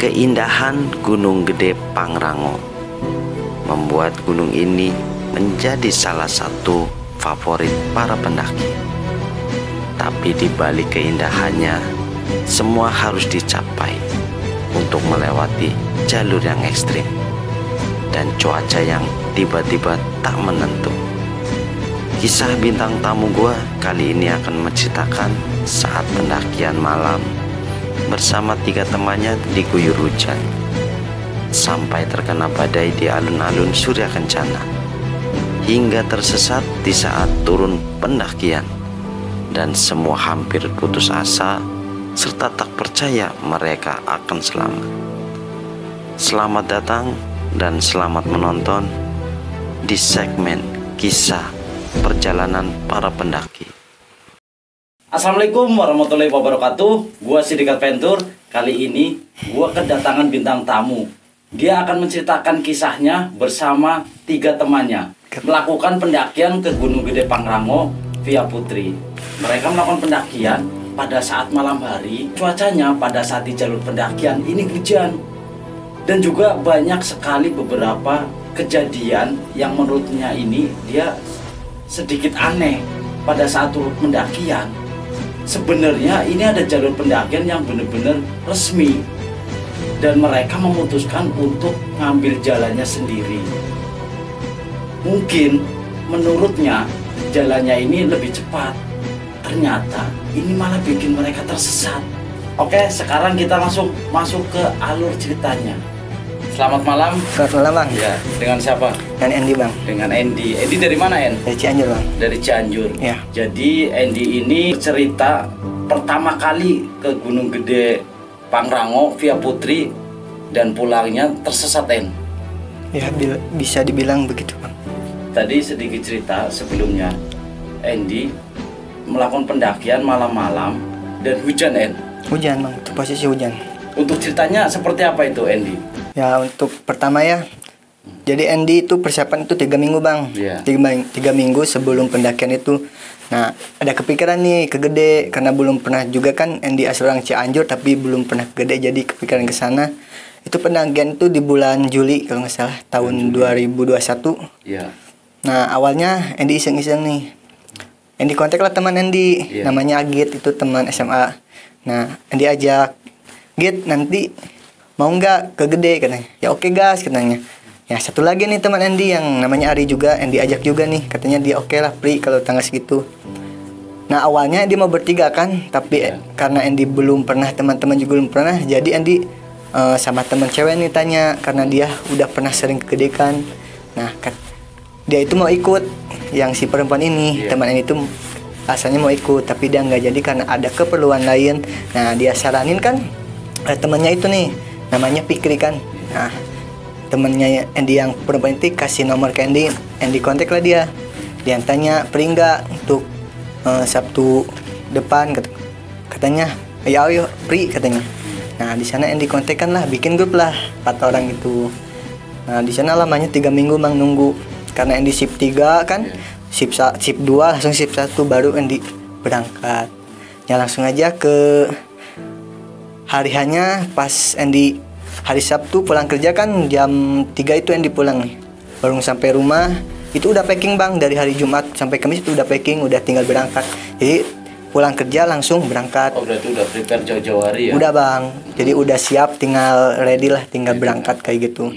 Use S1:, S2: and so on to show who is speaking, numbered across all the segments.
S1: Keindahan Gunung Gede Pangrango membuat gunung ini menjadi salah satu favorit para pendaki. Tapi di balik keindahannya, semua harus dicapai untuk melewati jalur yang ekstrim dan cuaca yang tiba-tiba tak menentu. Kisah bintang tamu gua kali ini akan menceritakan saat pendakian malam bersama 3 temannya diguyur hujan sampai terkena badai di alun-alun Surya Kencana, hingga tersesat di saat turun pendakian, dan semua hampir putus asa serta tak percaya mereka akan selamat. Selamat datang dan selamat menonton di segmen kisah perjalanan para pendaki.
S2: Assalamualaikum warahmatullahi wabarakatuh. Gua Sidik Adventure. Kali ini gua kedatangan bintang tamu. Dia akan menceritakan kisahnya bersama 3 temannya melakukan pendakian ke Gunung Gede Pangrango via Putri. Mereka melakukan pendakian pada saat malam hari. Cuacanya pada saat di jalur pendakian ini hujan. Dan juga banyak sekali beberapa kejadian yang menurutnya ini dia sedikit aneh pada saat turun pendakian. Sebenarnya ini ada jalur pendakian yang benar-benar resmi, dan mereka memutuskan untuk ngambil jalannya sendiri. Mungkin menurutnya jalannya ini lebih cepat, ternyata ini malah bikin mereka tersesat. Oke, sekarang kita langsung masuk ke alur ceritanya. Selamat malam.
S3: Selamat malam, Bang.
S2: Ya, dengan siapa?
S3: Dan Andy, Bang.
S2: Dengan Andy. Andy dari mana, En?
S3: Dari Cianjur, Bang.
S2: Dari Cianjur.
S3: Ya.
S2: Jadi Andy ini cerita pertama kali ke Gunung Gede Pangrango via Putri dan pulangnya tersesat, En.
S3: Ya, bisa dibilang begitu, Bang.
S2: Tadi sedikit cerita sebelumnya, Andy melakukan pendakian malam-malam dan hujan, En.
S3: Hujan, Bang. Itu posisi hujan.
S2: Untuk ceritanya seperti apa itu, Andy?
S3: Ya, untuk pertama ya. Jadi Andy itu persiapan itu 3 minggu, Bang.
S2: Iya.
S3: 3 minggu sebelum pendakian itu. Nah, ada kepikiran nih ke Gede karena belum pernah juga kan. Andy asal orang Cianjur tapi belum pernah ke Gede, jadi kepikiran ke sana. Itu pendakian itu di bulan Juli kalau nggak salah tahun 2021.
S2: Iya.
S3: Nah, awalnya Andy iseng-iseng nih. Andy kontak lah teman Andy,
S2: Iya.
S3: namanya Agit, itu teman SMA. Nah, Andy ajak, "Git, nanti mau nggak ke Gede?" katanya. "Ya oke gas," katanya. Ya, satu lagi nih teman Andy yang namanya Ari juga, Andy ajak juga nih. Katanya dia oke lah, Pri, kalau tanggal segitu. Nah, awalnya dia mau bertiga kan, tapi karena Andy belum pernah, teman-teman juga belum pernah, jadi Andy sama teman cewek nih tanya, karena dia udah pernah sering ke Gede kan. Nah, dia itu mau ikut, yang si perempuan ini, teman Andy itu asalnya mau ikut, tapi dia nggak jadi karena ada keperluan lain. Nah, dia saranin kan temannya itu nih, namanya Fikri kan. Nah, temennya Andy yang perempuan itu kasih nomor ke Andy. Andy kontak lah dia. Dia tanya, "Pri nggak untuk Sabtu depan?" Katanya, "Ya ayo Pri," katanya. Nah, di sana Andy kontekan lah, bikin grup lah 4 orang gitu. Nah, di sana lamanya 3 minggu, Bang, nunggu. Karena Andy shift 3 kan, shift 2 langsung shift 1 baru Andy berangkat. Ya langsung aja ke hari hanya pas Andy hari Sabtu pulang kerja kan jam 3 itu Andy pulang nih. Baru sampai rumah itu udah packing, Bang, dari hari Jumat sampai Kamis itu udah packing, udah tinggal berangkat. Jadi pulang kerja langsung berangkat.
S2: Oh, berarti udah prepare jauh-jauh hari ya?
S3: Udah, Bang. Jadi udah siap, tinggal ready lah, tinggal berangkat kayak gitu.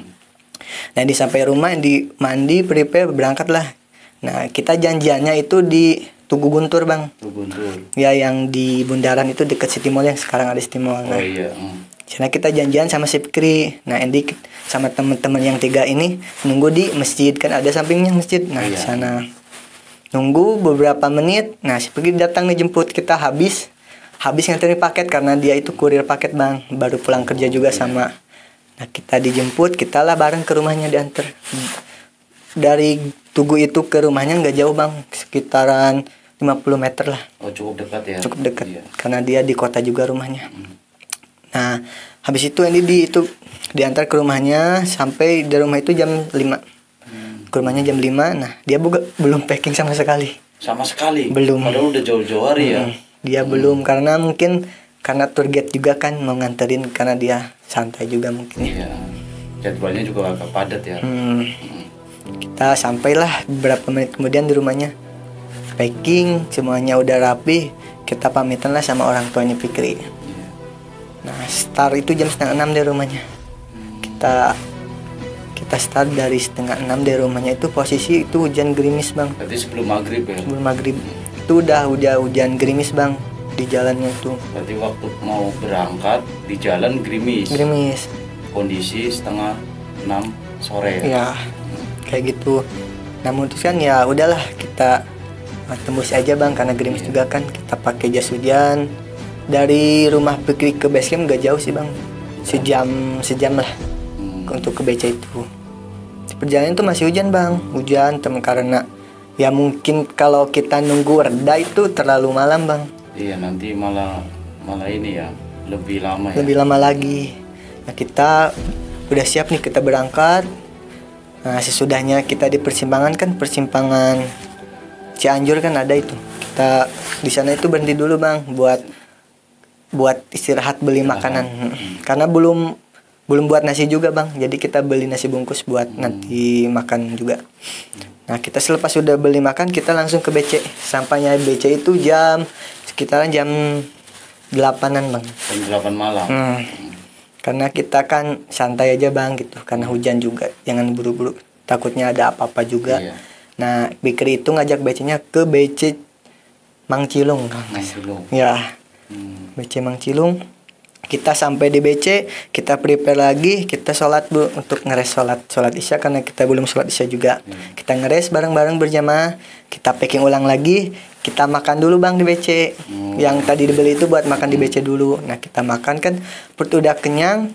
S3: Nah, di sampai rumah Andy mandi, prepare, berangkat lah. Nah, kita janjiannya itu di Tugu Guntur, Bang.
S2: Tugu Guntur.
S3: Ya, yang di bundaran itu dekat City Mall yang sekarang ada City Mall. Nah,
S2: Oh iya.
S3: sana kita janjian sama si Fikri. Nah, Andy sama teman-teman yang 3 ini nunggu di masjid, kan ada sampingnya masjid. Nah, di sana nunggu beberapa menit. Nah, si Fikri datang nih jemput kita habis nganterin paket karena dia itu kurir paket, Bang. Baru pulang kerja juga sama. Nah, kita dijemput, kita lah bareng ke rumahnya, diantar. Dari Tugu itu ke rumahnya nggak jauh, Bang, sekitaran 50 meter lah.
S2: Oh, cukup dekat ya?
S3: Cukup dekat,
S2: Iya.
S3: karena dia di kota juga rumahnya. Nah, habis itu Andy diantar ke rumahnya sampai di rumah itu jam 5. Ke rumahnya jam 5. Nah, dia belum packing sama sekali.
S2: Sama sekali?
S3: Belum.
S2: Padahal udah jauh-jauh hari ya?
S3: Dia belum, karena mungkin karena tour guide juga kan mau nganterin karena dia santai juga mungkin ya.
S2: Iya. Jadwalnya juga agak padat ya.
S3: Kita sampailah beberapa menit kemudian di rumahnya. Packing semuanya udah rapi. Kita pamitan lah sama orang tuanya Fikri.
S2: Iya.
S3: Nah start itu jam 5:30 dari rumahnya. Kita start dari 5:30 dari rumahnya. Itu posisi itu hujan gerimis bang.
S2: Berarti sebelum maghrib ya.
S3: Sebelum maghrib itu udah hujan gerimis bang di jalannya tuh.
S2: Berarti waktu mau berangkat di jalan gerimis. Kondisi 5:30 sore.
S3: Ya kayak gitu. Namun terus kan ya udahlah kita tembus aja bang karena gerimis juga kan. Kita pakai jas hujan. Dari rumah Fikri ke base camp gak jauh sih bang. Sejam lah untuk ke BC itu. Di perjalanan itu masih hujan bang. Hujan karena ya mungkin kalau kita nunggu reda itu terlalu malam bang.
S2: Iya nanti malah ini ya lebih lama ya.
S3: Lebih lama lagi. Nah kita udah siap nih kita berangkat. Nah sesudahnya kita di persimpangan Cianjur kan ada itu. Kita di sana itu berhenti dulu bang buat istirahat beli makanan. Karena belum buat nasi juga bang. Jadi kita beli nasi bungkus buat nanti makan juga. Nah kita selepas sudah beli makan kita langsung ke BC. Sampainya BC itu sekitaran jam 8-an bang.
S2: Jam 8 malam.
S3: Karena kita kan santai aja bang gitu. Karena hujan juga. Jangan buru-buru. Takutnya ada apa-apa juga.
S2: Iya.
S3: Nah Fikri itu ngajak BC-nya ke BC Mangcilung. Ya. BC Mangcilung. Kita sampai di BC, kita prepare lagi, kita sholat bu untuk ngeres sholat isya karena kita belum sholat isya juga. Kita ngeres bareng-bareng berjamaah, kita packing ulang lagi, kita makan dulu bang di BC. Yang tadi dibeli itu buat makan di BC dulu. Nah kita makan kan perut udah kenyang.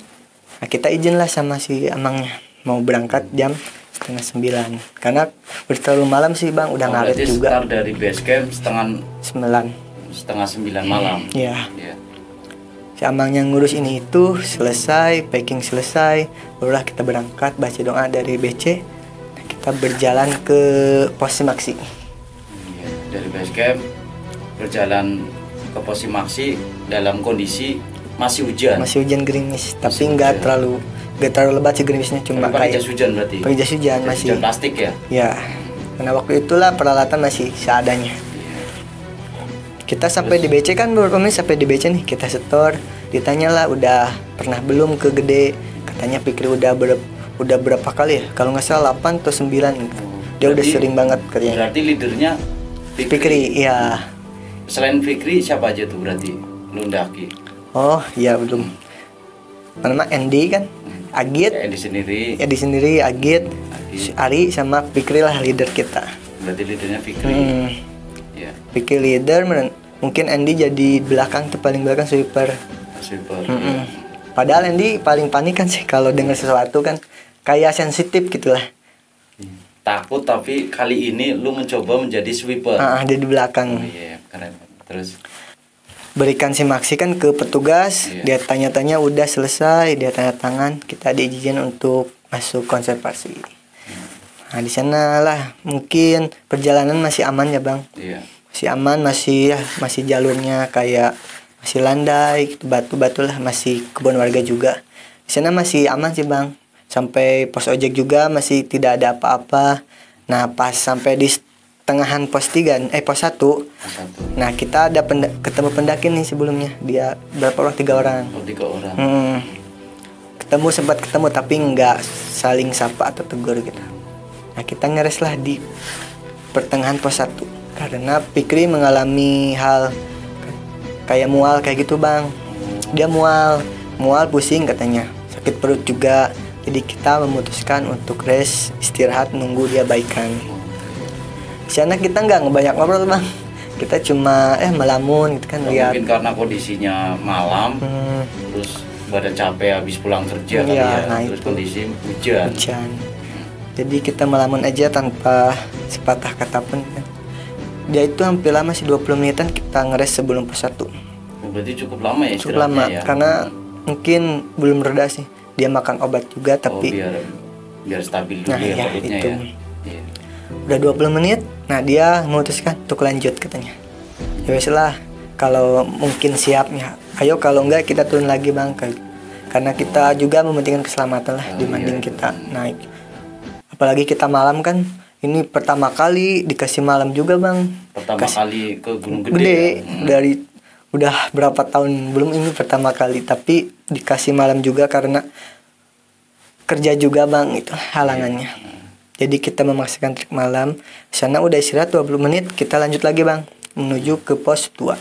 S3: Nah kita izin lah sama si amangnya mau berangkat jam 8:30 karena udah terlalu malam sih bang, udah ngaret juga.
S2: Start dari base camp 8:30 malam.
S3: Iya. Si amangnya ngurus ini itu selesai, packing selesai, barulah kita berangkat baca doa dari BC. Nah, kita berjalan ke pos Simaksi.
S2: Iya, dari base camp berjalan ke pos Simaksi dalam kondisi masih hujan.
S3: Masih hujan gerimis, tapi nggak terlalu lebat sih gerimisnya, cuma
S2: pakai jas hujan berarti.
S3: Pakai jas hujan masih.
S2: Hujan plastik ya?
S3: Ya. Karena waktu itulah peralatan masih seadanya. Kita sampai di BC kan beberapa menit sampai di BC nih, kita setor, ditanyalah udah pernah belum ke Gede, katanya Fikri udah berapa kali ya, kalau nggak salah 8 atau 9 gitu. Dia udah sering banget kerjanya.
S2: Berarti leadernya
S3: Fikri, iya.
S2: Selain Fikri siapa aja tuh berarti Lundaki?
S3: Oh iya belum. Nama Andy kan, Agit.
S2: Ya, Andy
S3: sendiri, Agit, Ari sama Fikri lah leader kita.
S2: Berarti leadernya Fikri. Ya.
S3: Fikri leader, mungkin Andy jadi belakang tuh, paling belakang sweeper.
S2: Ya.
S3: Padahal Andy paling panik kan sih kalau dengar sesuatu kan, kayak sensitif gitulah.
S2: Takut, tapi kali ini lu mencoba menjadi sweeper.
S3: Dia di belakang.
S2: Oh iya, keren. Terus
S3: berikan Simaksi kan ke petugas, dia tanya-tanya udah selesai, dia tanda tangan, kita diizin untuk masuk konservasi. Nah di sana lah mungkin perjalanan masih aman ya bang.
S2: Iya.
S3: Masih aman, masih jalurnya kayak masih landai, gitu, batu-batu lah, masih kebun warga juga. Di sana masih aman sih bang. Sampai pos ojek juga masih tidak ada apa-apa. Nah pas sampai di tengahan pos 1. Nah kita ada ketemu pendaki nih sebelumnya. Dia berapa orang? 3 orang.
S2: Oh, 3 orang.
S3: Sempat ketemu tapi nggak saling sapa atau tegur gitu. Nah kita ngeres lah di pertengahan pos 1 karena Fikri mengalami hal kayak mual kayak gitu bang. Dia mual pusing katanya, sakit perut juga. Jadi kita memutuskan untuk rest, istirahat, nunggu dia baikan. Di sana kita nggak banyak ngobrol bang, kita cuma melamun gitu kan, lihat.
S2: Mungkin karena kondisinya malam, terus badan capek habis pulang kerja kali ya,
S3: nah
S2: terus
S3: itu.
S2: kondisi hujan.
S3: Jadi kita melamun aja tanpa sepatah kata pun kan. Dia itu hampir lama sih, 20 menitan kita ngeres sebelum pos 1.
S2: Berarti cukup lama ya
S3: Cukup lama
S2: ya?
S3: Karena mungkin belum reda sih. Dia makan obat juga tapi
S2: biar stabil dulu ya perutnya
S3: itu.
S2: ya. Iya.
S3: Udah 20 menit, nah dia memutuskan untuk lanjut katanya. Ya wes lah, kalau mungkin siapnya ayo kalau enggak kita turun lagi bang, karena kita juga mementingkan keselamatan lah dibanding kita naik. Apalagi kita malam kan, ini pertama kali dikasih malam juga bang.
S2: Pertama kali ke Gunung Gede.
S3: Gede dari udah berapa tahun belum, ini pertama kali, tapi dikasih malam juga karena kerja juga bang, itu halangannya. Jadi kita memaksakan trik malam. Di sana udah istirahat 20 menit, kita lanjut lagi bang menuju ke pos 2.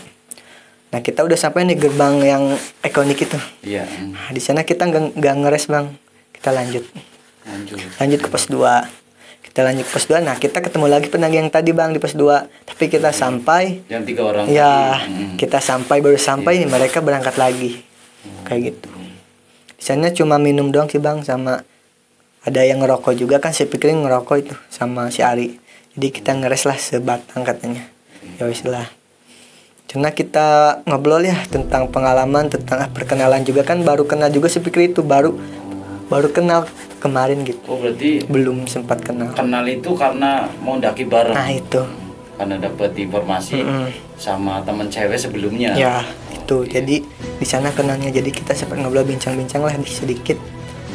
S3: Nah kita udah sampai nih gerbang yang ikonik itu.
S2: Iya.
S3: Nah, di sana kita nggak ngeres bang, kita lanjut ke pos 2. Kita lanjut ke pos 2. Nah kita ketemu lagi penagih yang tadi bang di pos 2, tapi kita sampai
S2: yang 3 orang
S3: ya kita baru sampai nih mereka berangkat lagi kayak gitu. Di sana cuma minum doang sih bang, sama ada yang ngerokok juga kan, saya pikirin ngerokok itu sama si Ari, jadi kita ngeres lah sebatang katanya. Ya wis lah, karena kita ngobrol ya tentang pengalaman, tentang perkenalan juga kan, baru kenal juga, saya pikir itu baru kenal kemarin gitu.
S2: Oh berarti
S3: belum sempat kenal.
S2: Kenal itu karena mau daki bareng.
S3: Nah itu
S2: karena dapat informasi sama teman cewek sebelumnya.
S3: Ya itu, jadi di sana kenalnya, jadi kita sempat ngobrol bincang-bincang lah sedikit.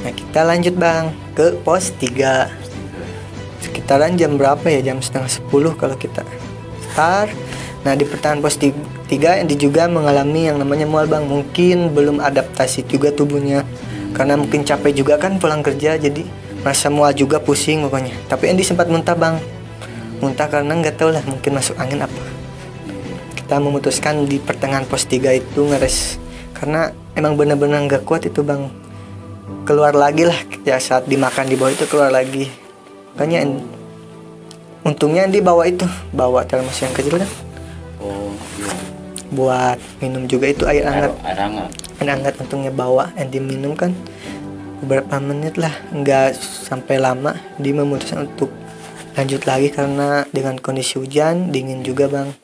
S3: Nah kita lanjut bang ke pos 3. Sekitaran jam berapa ya, jam setengah 10 kalau kita start. Nah di pertengahan pos 3 Andy juga mengalami yang namanya mual bang. Mungkin belum adaptasi juga tubuhnya, karena mungkin capek juga kan pulang kerja, jadi merasa mual juga, pusing pokoknya. Tapi Andy sempat muntah bang, muntah karena nggak tahu lah, mungkin masuk angin apa. Kita memutuskan di pertengahan pos 3 itu ngeres, karena emang benar-benar nggak kuat itu bang. Keluar lagi lah ya, saat dimakan di bawah itu keluar lagi. Makanya untungnya Andy bawa termos yang kecil kan.
S2: Oh iya.
S3: Buat minum juga itu air hangat.
S2: Air
S3: hangat untungnya bawa. Andy minum kan beberapa menit lah, nggak sampai lama. Dia memutuskan untuk lanjut lagi karena dengan kondisi hujan, dingin juga bang.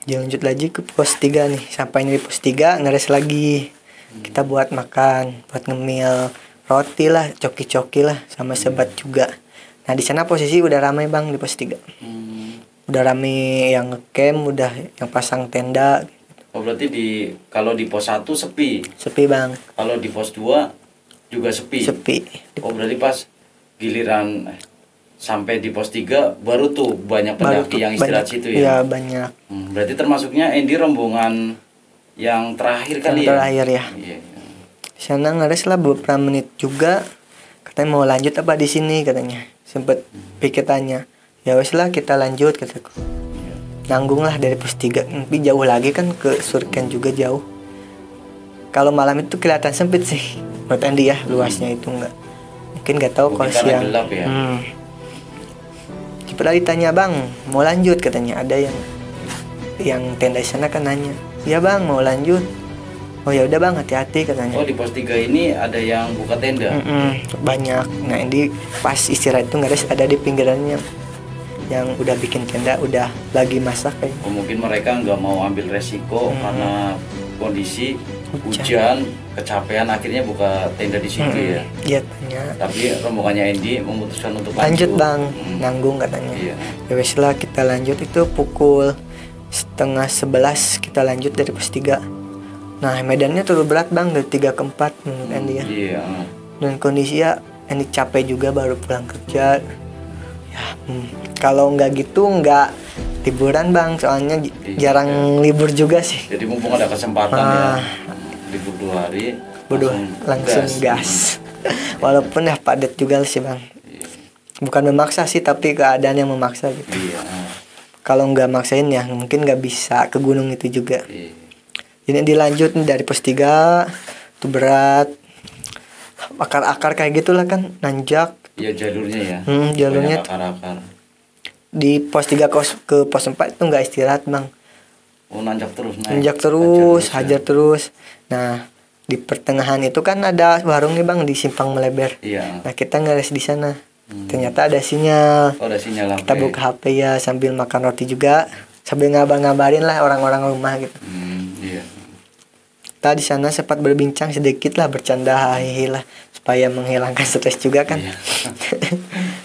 S3: Dia lanjut lagi ke pos 3 nih. Sampainya di pos 3 ngeres lagi. Kita buat makan, buat ngemil roti lah, coki-coki lah, sama sebat juga. Nah di sana posisi udah ramai bang di pos 3. Udah ramai yang ngecamp, udah yang pasang tenda.
S2: Oh berarti kalau di pos 1 sepi.
S3: Sepi bang.
S2: Kalau di pos 2 juga sepi.
S3: Sepi.
S2: Oh berarti pas giliran sampai di pos 3 baru tuh banyak pendaki yang istirahat situ ya?
S3: Iya banyak.
S2: Berarti termasuknya Andy rombongan yang terakhir kali ya?
S3: Terakhir ya.
S2: Iya.
S3: Di sana ngeres lah beberapa menit juga. Katanya mau lanjut apa di sini katanya. Sempet pikir tanya. Ya wes lah kita lanjut kataku. Nanggung lah dari pos 3. Tapi jauh lagi kan ke Surken juga jauh. Kalau malam itu kelihatan sempit sih. Menurut Andy ya, luasnya itu enggak. Mungkin nggak tahu kalau siang.
S2: Gelap ya.
S3: Cepat ditanya bang, mau lanjut katanya. Ada yang tenda di sana kan nanya. Ya bang mau lanjut. Oh ya udah bang, hati-hati katanya.
S2: Oh di pos 3 ini ada yang buka tenda.
S3: Banyak. Nah ini pas istirahat itu ngeres ada di pinggirannya yang udah bikin tenda, udah lagi masak kayak.
S2: Oh, mungkin mereka nggak mau ambil resiko karena kondisi hujan, kecapean, akhirnya buka tenda di situ ya.
S3: Iya tanya.
S2: Tapi rombongannya Andy memutuskan untuk
S3: lanjut bang, nanggung katanya.
S2: Iya.
S3: Ya wes lah kita lanjut, itu pukul 10:30 kita lanjut dari pos 3. Nah medannya terlalu berat bang, dari 3 ke 4 menurut Andy ya.
S2: Iya.
S3: Dan kondisi ya Andy capek juga, baru pulang kerja. Ya kalau nggak gitu nggak liburan bang, soalnya jarang libur juga sih.
S2: Jadi mumpung ada kesempatan ya libur 2 hari
S3: langsung gas. Walaupun ya padat juga sih bang. Bukan memaksa sih, tapi keadaan yang memaksa gitu.
S2: Iya.
S3: Kalau nggak maksain ya mungkin nggak bisa ke gunung itu juga.
S2: Iya.
S3: Jadi dilanjut dari pos 3 itu berat, akar-akar kayak gitulah kan, nanjak.
S2: Iya jalurnya ya.
S3: Jalurnya
S2: akar-akar.
S3: Di pos 3 ke pos 4 itu nggak istirahat bang.
S2: Oh nanjak terus naik.
S3: Nanjak terus, hajar terus. Nah di pertengahan itu kan ada warung nih bang di Simpang Meleber.
S2: Iya.
S3: Nah kita ngeres di sana. Ternyata ada sinyal.
S2: Oh ada sinyal.
S3: Kita buka HP ya sambil makan roti juga, sambil ngabarin lah orang-orang rumah gitu.
S2: Iya.
S3: Kita di sana sempat berbincang sedikit lah, bercanda hahihi lah supaya menghilangkan stres juga kan.
S2: Iya.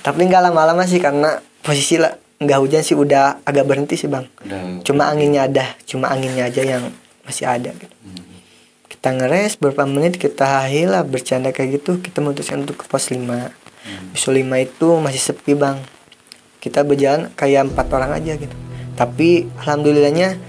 S3: Tapi nggak lama-lama sih, karena posisi lah nggak hujan sih, udah agak berhenti sih bang. Cuma anginnya aja yang masih ada gitu. Kita ngeres beberapa menit, kita lah bercanda kayak gitu, kita memutuskan untuk ke pos 5. Pos 5 itu masih sepi bang. Kita berjalan kayak 4 orang aja gitu. Tapi alhamdulillahnya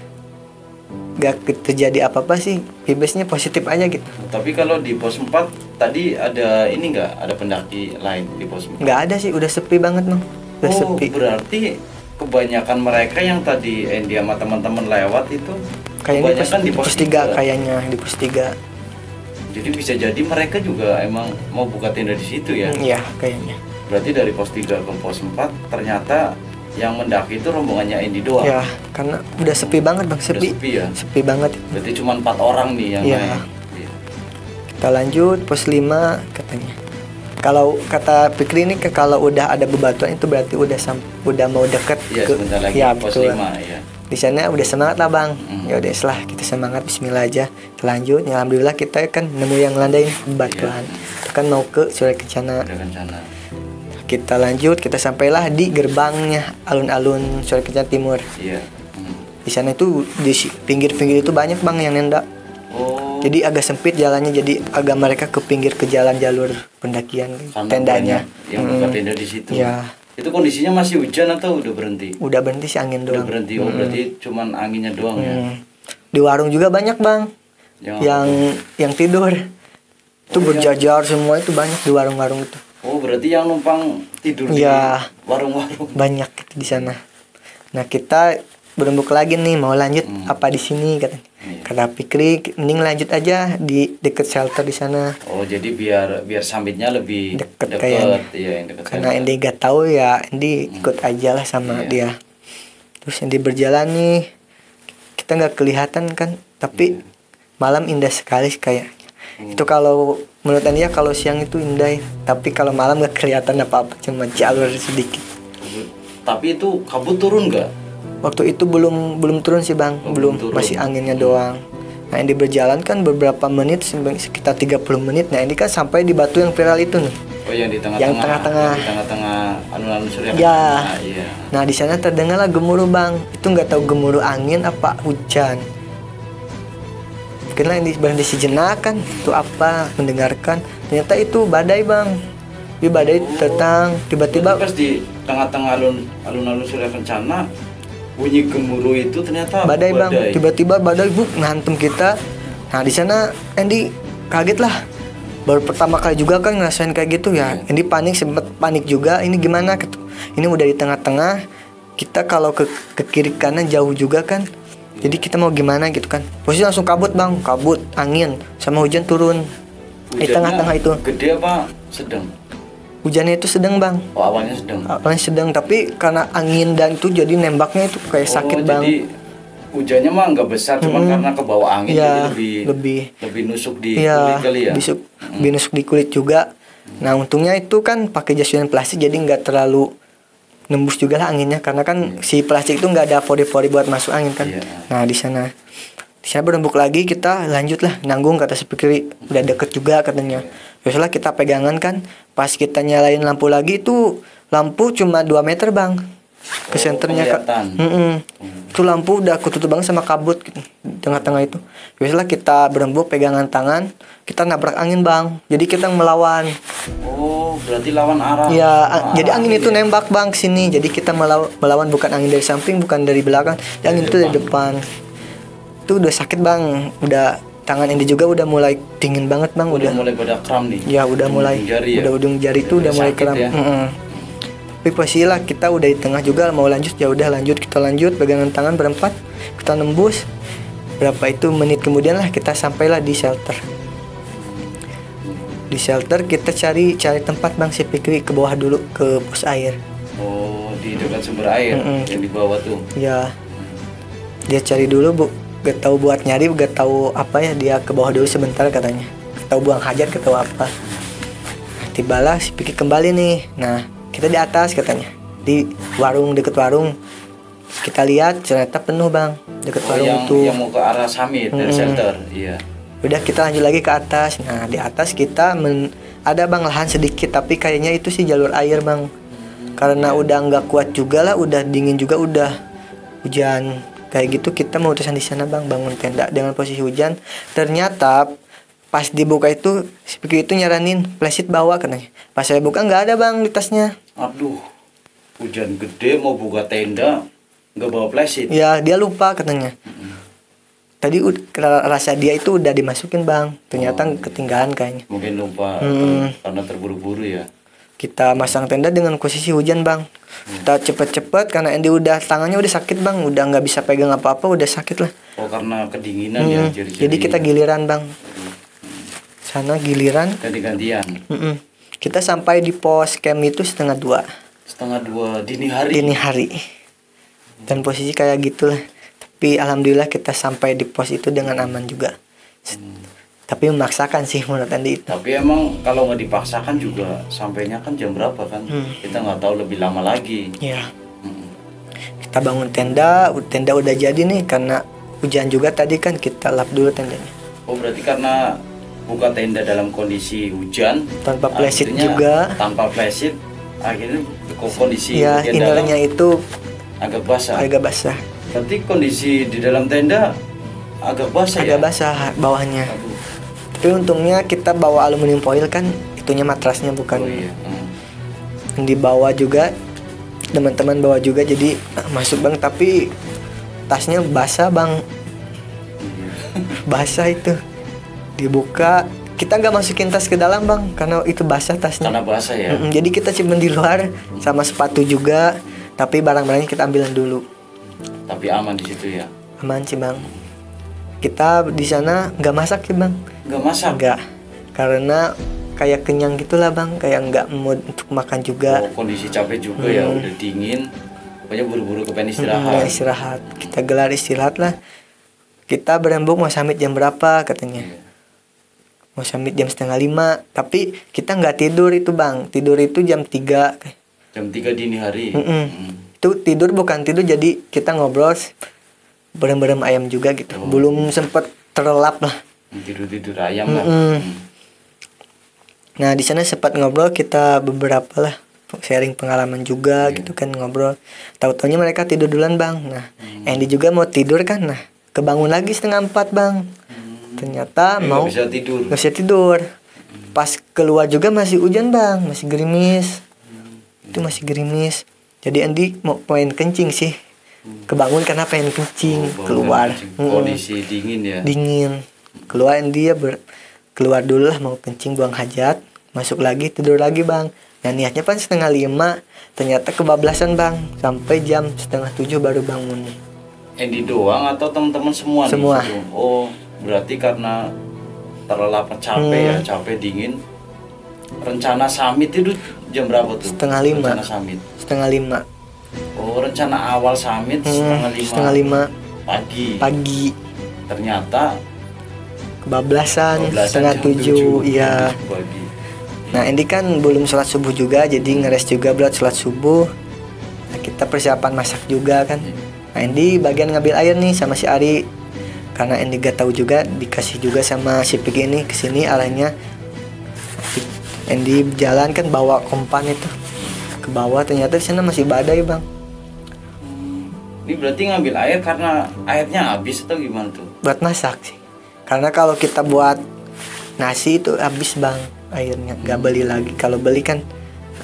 S3: gak terjadi apa-apa sih, bebasnya positif aja gitu.
S2: Tapi kalau di pos 4 tadi ada ini nggak, ada pendaki lain di pos 4?
S3: Nggak ada sih, udah sepi banget bang. Udah sepi.
S2: Berarti kebanyakan mereka yang tadi Andy sama teman-teman lewat itu
S3: Kayaknya
S2: kebanyakan di pos
S3: 3 kayaknya, di pos 3.
S2: Jadi bisa jadi mereka juga emang mau buka tenda di situ ya?
S3: Iya, kayaknya.
S2: Berarti dari pos 3 ke pos 4 ternyata yang mendaki itu rombongannya Andy doang.
S3: Ya, karena udah sepi banget bang,
S2: Udah sepi ya?
S3: Sepi banget.
S2: Berarti cuma 4 orang nih yang
S3: Iya.
S2: naik. Iya.
S3: Kita lanjut pos 5 katanya. Kalau kata Fikri ini kalau udah ada bebatuan itu berarti udah mau deket
S2: Iya,
S3: ke
S2: sebentar lagi
S3: ya,
S2: pos
S3: betul.
S2: 5 ya.
S3: Di sana udah semangat lah bang. Ya udah setelah kita semangat, Bismillah aja. Kita lanjut. Ya, alhamdulillah kita kan nemu yang landain bebatuan. Itu kan mau ke Surya Kencana.
S2: Ada rencana.
S3: Kita lanjut, kita sampailah di gerbangnya alun-alun Surya Kencana Timur.
S2: Iya.
S3: Di sana itu di pinggir-pinggir itu banyak bang yang nenda.
S2: Oh.
S3: Jadi agak sempit jalannya, jadi agak mereka ke pinggir ke jalan jalur pendakian
S2: Karena
S3: tendanya.
S2: banyak yang buka tenda di situ.
S3: Ya,
S2: Itu kondisinya masih hujan atau udah berhenti?
S3: udah berhenti sih angin
S2: Udah
S3: doang.
S2: berhenti. Oh, berarti cuman anginnya doang ya.
S3: Di warung juga banyak bang, yang tidur. Itu berjajar semua, itu banyak di warung-warung itu.
S2: Oh, berarti yang numpang tidur
S3: Ya.
S2: di warung-warung.
S3: Banyak gitu di sana. Nah kita berembuk lagi nih, mau lanjut apa di sini katanya.
S2: Iya.
S3: Kata Fikri, mending lanjut aja di deket shelter di sana.
S2: Oh, jadi biar summitnya lebih
S3: Deket
S2: deket
S3: kayaknya.
S2: ya, yang deket.
S3: Karena Andy gak tahu ya, Andy ikut aja lah sama
S2: Iya.
S3: dia. Terus Andy berjalan nih, kita nggak kelihatan kan, tapi malam indah sekali kayaknya. Itu kalau menurut Andy ya, kalau siang itu indah, tapi kalau malam nggak kelihatan apa-apa, cuma jalur sedikit.
S2: Tapi itu kabut turun nggak?
S3: Waktu itu belum turun sih bang,
S2: Oh,
S3: belum,
S2: belum turun.
S3: masih anginnya doang. Nah Andy berjalan kan beberapa menit, sekitar 30 menit. Nah Andy kan sampai di batu yang viral itu nih.
S2: Oh, yang di tengah-tengah.
S3: Yang tengah-tengah.
S2: Yang di tengah-tengah alun-alun Surya
S3: Ya.
S2: Kencana, iya.
S3: Nah di sana terdengarlah gemuruh bang. Itu nggak tahu gemuruh angin apa hujan. Mungkin lah Andy berhenti sejenak kan. Itu apa? Mendengarkan. Ternyata itu badai bang. Di badai datang tiba-tiba.
S2: Pas di tengah-tengah alun-alun Surya Kencana, bunyi gemuruh itu ternyata
S3: Badai bang, tiba-tiba badai ngantem kita. Nah di sana Andy kaget lah. Baru pertama kali juga kan ngerasain kayak gitu ya. Andy sempet panik juga. Ini gimana? Ini udah di tengah-tengah. Kita kalau ke kiri kanan jauh juga kan. Jadi kita mau gimana gitu kan? Posisi langsung kabut bang, kabut, angin, sama hujan turun di tengah-tengah itu.
S2: Gede apa sedang?
S3: Hujannya itu sedang bang.
S2: Oh, awalnya sedang.
S3: Awalnya sedang, tapi karena angin dan itu jadi nembaknya itu kayak sakit bang.
S2: Jadi hujannya mah nggak besar, cuman karena ke bawah angin
S3: Ya,
S2: jadi lebih nusuk di
S3: Iya,
S2: kulit kali ya.
S3: lebih nusuk di kulit juga. Nah untungnya itu kan pakai jas hujan plastik, jadi nggak terlalu nembus juga lah anginnya, karena kan si plastik itu nggak ada pori-pori buat masuk angin kan.
S2: Iya.
S3: Nah di sana berembuk lagi, kita lanjut lah nanggung, kata si Fikri. Udah deket juga katanya. Biasalah kita pegangan kan. Pas kita nyalain lampu lagi, itu lampu cuma 2 meter bang ke senternya kan. Itu lampu udah ketutup banget sama kabut gitu, di tengah-tengah itu. Biasalah kita berembuk pegangan tangan, kita nabrak angin bang. Jadi kita melawan.
S2: Oh, berarti lawan arah.
S3: Ya, jadi
S2: arah
S3: angin itu
S2: ya.
S3: nembak bang ke sini. Jadi kita melawan bukan angin dari samping, bukan dari belakang. Angin itu dari depan. Itu udah sakit bang. Udah tangan Andy juga udah mulai dingin banget bang.
S2: Udah mulai pada kram nih.
S3: Ya udah mulai.
S2: Ujung jari ya?
S3: Udah ujung jari itu udah mulai
S2: sakit
S3: kram.
S2: ya?
S3: Tapi posisi lah kita udah di tengah juga, mau lanjut ya udah lanjut, kita lanjut pegangan tangan berempat, kita nembus. Berapa itu menit kemudian lah kita sampailah di shelter. Di shelter kita cari tempat bang, si Fikri ke bawah dulu ke pos air.
S2: Oh, di dekat sumber air yang di bawah tuh.
S3: Ya, dia cari dulu bu, gak tahu buat nyari, gak tahu apa ya, dia ke bawah dulu sebentar katanya. Gak tahu buang hajat, gak tahu apa. Nah, tibalah si Fikri kembali nih. Nah kita di atas katanya, di warung, deket warung. Kita lihat ternyata penuh bang, deket warung
S2: yang,
S3: itu.
S2: yang mau ke arah summit dari shelter. Iya.
S3: Udah kita lanjut lagi ke atas. Nah di atas kita ada bang lahan sedikit, tapi kayaknya itu sih jalur air bang. Karena udah nggak kuat juga lah, udah dingin juga, udah hujan kayak gitu, kita memutuskan di sana bang, bangun tenda dengan posisi hujan. Ternyata pas dibuka itu si Piki itu nyaranin flashlight bawa katanya. Pas saya buka nggak ada bang di tasnya.
S2: Aduh, hujan gede mau buka tenda nggak bawa flashlight.
S3: Ya dia lupa katanya. Tadi rasa dia itu udah dimasukin bang, ternyata ketinggalan kayaknya.
S2: Mungkin lupa karena terburu-buru ya.
S3: Kita masang tenda dengan posisi hujan bang. Kita cepet-cepet karena Andy udah tangannya udah sakit bang, udah nggak bisa pegang apa-apa, udah sakit lah.
S2: Oh karena kedinginan ya.
S3: Jadi kita giliran bang. Sana giliran.
S2: Ganti-gantian.
S3: Kita sampai di pos camp itu 1:30.
S2: 1:30 dini hari.
S3: Dini hari. Dan posisi kayak gitulah. Tapi alhamdulillah kita sampai di pos itu dengan aman juga. Tapi memaksakan sih menurut Andi itu.
S2: Tapi emang kalau nggak dipaksakan juga sampainya kan jam berapa kan? Kita nggak tahu lebih lama lagi.
S3: Iya. Kita bangun tenda udah jadi nih karena hujan juga tadi kan kita lap dulu tendanya.
S2: Oh berarti karena buka tenda dalam kondisi hujan
S3: Tanpa flashlight
S2: akhirnya
S3: juga.
S2: Tanpa flashlight akhirnya kondisi
S3: Ya
S2: di
S3: innernya
S2: dalam
S3: itu
S2: agak basah.
S3: agak basah.
S2: Berarti kondisi di dalam tenda agak basah ya?
S3: Agak basah bawahnya.
S2: Aduh.
S3: Tapi untungnya kita bawa aluminium foil kan, itunya matrasnya bukan.
S2: Oh iya.
S3: Yang dibawa juga, teman-teman bawa juga, jadi masuk bang. Tapi tasnya basah bang, basah itu. Dibuka, kita nggak masukin tas ke dalam bang, karena itu basah tasnya.
S2: Karena basah ya?
S3: Jadi kita simpen di luar, sama sepatu juga. Tapi barang-barangnya kita ambilan dulu.
S2: Tapi aman di situ ya?
S3: Aman sih bang. Kita di sana nggak masak sih bang.
S2: Nggak masak?
S3: Nggak, karena kayak kenyang gitulah bang, kayak nggak mood untuk makan juga.
S2: Oh, kondisi capek juga ya, udah dingin. Pokoknya buru-buru kepengen istirahat.
S3: Istirahat. Kita gelar istirahat lah. Kita berembuk mau summit jam berapa katanya. Mau summit jam 4:30. Tapi kita nggak tidur itu bang. Tidur itu jam 3.
S2: Jam 3 dini hari?
S3: Itu tidur bukan tidur, jadi kita ngobrol berem-berem ayam juga gitu. Belum sempet terlelap lah.
S2: Tidur-tidur ayam lah.
S3: Nah di sana sempat ngobrol kita beberapa lah, sharing pengalaman juga gitu kan, ngobrol. Tahu-taunya mereka tidur duluan bang. Nah Andy juga mau tidur kan, nah kebangun lagi 3:30 bang. Ternyata mau
S2: nggak bisa
S3: tidur. Pas keluar juga masih hujan bang, masih gerimis. Itu masih gerimis. Jadi Andy mau main kencing sih. Kebangun karena pengen kencing, keluar.
S2: Kondisi dingin ya?
S3: Dingin. Keluar dia keluar dulu lah mau kencing, buang hajat, masuk lagi tidur lagi bang. Nah niatnya kan 5:30, ternyata kebablasan bang, sampai jam 6:30 baru bangun.
S2: Andy doang atau teman-teman semua?
S3: Semua.
S2: Nih? Oh berarti karena terlelap capek ya, capek dingin. Rencana summit itu jam berapa tuh?
S3: 4:30.
S2: Rencana summit
S3: 4:30.
S2: Oh rencana awal summit 4:30 pagi. Ternyata
S3: kebablasan 6:30. Iya. Nah Andy kan belum sholat subuh juga, jadi ngeres juga buat sholat subuh. Nah, kita persiapan masak juga kan. Nah Andy bagian ngambil air nih sama si Ari, karena Andy gak tahu juga, dikasih juga sama si Piki ini kesini arahnya. Andy jalan kan bawa kompan itu ke bawah, ternyata di sana masih badai bang.
S2: Ini berarti ngambil air karena airnya habis atau gimana tuh?
S3: Buat masak sih, karena kalau kita buat nasi itu habis bang airnya, nggak beli lagi. Kalau beli kan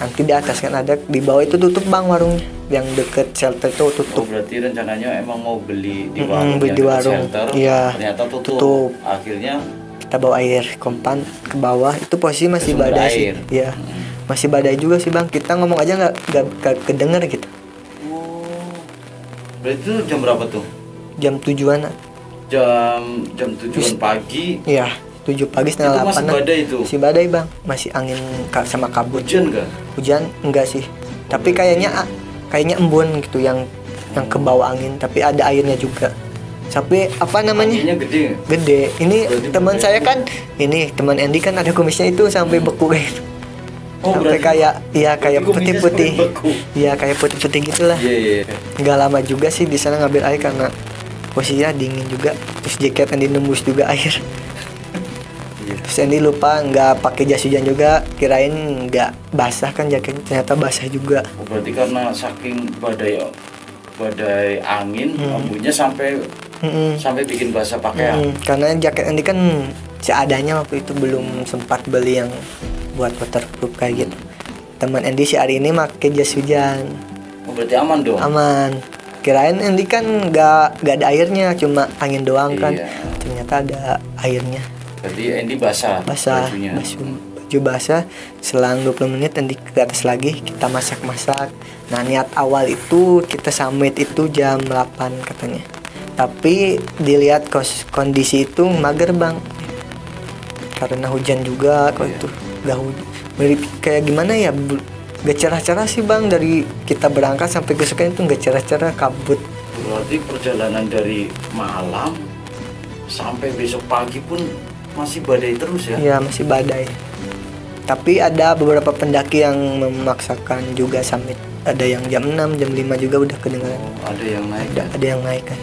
S3: nanti di atas kan ada, di bawah itu tutup bang warungnya, yang deket shelter itu tutup.
S2: Oh berarti rencananya emang mau beli di warung,
S3: beli di warung.
S2: Shelter,
S3: iya,
S2: ternyata tutup. Akhirnya
S3: kita bawa air kompan ke bawah, itu posisi masih badai sih. Iya, masih badai juga sih bang. Kita ngomong aja nggak kedenger gitu.
S2: Berarti itu jam berapa tuh?
S3: Jam 7-an.
S2: Jam 7 pagi.
S3: Iya, 7 pagi 7:30.
S2: Masih badai itu?
S3: Masih badai bang, masih angin sama kabut.
S2: Hujan nggak?
S3: Hujan enggak sih, tapi kayaknya embun gitu yang ke bawah angin, tapi ada airnya juga. Tapi apa namanya?
S2: Anginnya gede.
S3: Gede. Ini
S2: berarti
S3: teman saya kan, ini teman Andy kan ada kumisnya itu sampai beku gitu.
S2: Oh,
S3: sampai kayak
S2: kumisnya
S3: putih-putih.
S2: sampai beku.
S3: Iya kayak putih-putih gitulah.
S2: Iya.
S3: Nggak lama juga sih di sana ngambil air karena posisinya dingin juga. Terus jaket Andy nembus juga air. Terus Andy lupa nggak pakai jas hujan juga, kirain nggak basah kan jaket, ternyata basah juga.
S2: Oh, berarti karena saking badai angin, embunnya sampai bikin basah pakaian.
S3: Karena jaket Andy kan seadanya waktu itu, belum sempat beli yang buat waterproof kayak gitu. Teman Andy si Ari ini pakai jas hujan.
S2: Oh, berarti aman dong.
S3: Aman. Kirain Andy kan nggak ada airnya, cuma angin doang kan.
S2: Iya.
S3: Ternyata ada airnya.
S2: Berarti Andy basah bajunya.
S3: Baju basah. Selang 20 menit Andy ke atas lagi, kita masak-masak. Nah, niat awal itu kita summit itu jam 8 katanya. Tapi dilihat kondisi itu mager bang, karena hujan juga kok itu. Gak hujan, kayak gimana ya, gak cerah-cerah sih bang. Dari kita berangkat sampai keesokan itu gak cerah-cerah, kabut.
S2: Berarti perjalanan dari malam sampai besok pagi pun masih badai terus ya?
S3: Iya, masih badai. Tapi ada beberapa pendaki yang memaksakan juga summit. Ada yang jam 6, jam 5 juga udah kedengaran.
S2: Oh, ada yang naik.
S3: Ada yang naik kan.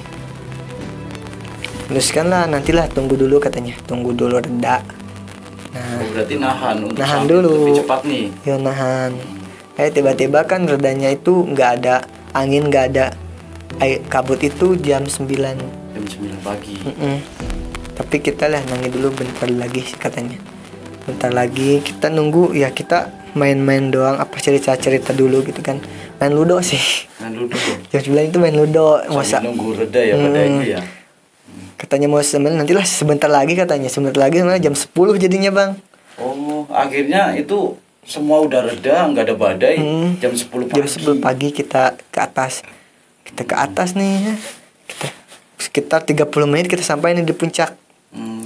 S3: Teruskan lah, nantilah tunggu dulu katanya, tunggu dulu reda. Nah,
S2: oh, berarti nahan untuk
S3: nahan
S2: sampai
S3: dulu.
S2: lebih cepat nih.
S3: Ya nahan. Tiba-tiba kan redanya itu nggak ada angin, nggak ada air, kabut itu jam 9.
S2: Jam 9 pagi.
S3: Tapi kita lah nangis dulu bentar lagi katanya. Bentar lagi kita nunggu ya, kita main-main doang, apa cerita-cerita dulu gitu kan. Main ludo sih.
S2: Main ludo.
S3: Jam 9 itu main ludo.
S2: Sambil nunggu reda ya pada itu ya.
S3: Katanya mau nantilah sebentar lagi katanya. Sebentar lagi malah jam 10 jadinya bang.
S2: Oh, akhirnya itu semua udah reda, nggak ada badai. Jam 10 pagi.
S3: Jam 10 pagi kita ke atas. Kita ke atas nih ya. Kita sekitar 30 menit kita sampai nih di puncak.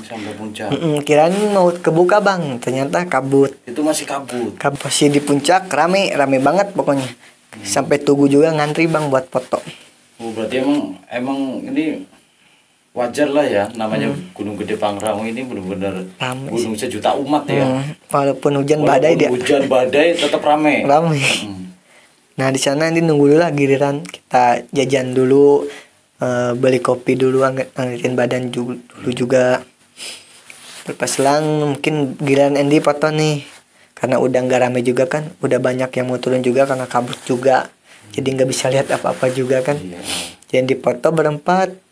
S2: Sampai puncak.
S3: Kirain mau kebuka bang, ternyata kabut.
S2: Itu masih kabut.
S3: Masih di puncak, rame banget pokoknya. Sampai Tugu juga ngantri bang buat foto.
S2: Oh, berarti emang ini wajar lah ya, namanya Gunung Gede Pangrango ini benar-benar gunung sejuta umat ya.
S3: Walaupun hujan badai dia.
S2: Hujan badai tetap rame.
S3: Nah di sana ini nunggu dulu lah giliran, kita jajan dulu, beli kopi dulu, angetin badan dulu juga. Lepas selang mungkin giliran Andy foto nih, karena udah nggak rame juga kan, udah banyak yang mau turun juga karena kabut juga, jadi nggak bisa lihat apa-apa juga kan. Jadi foto berempat.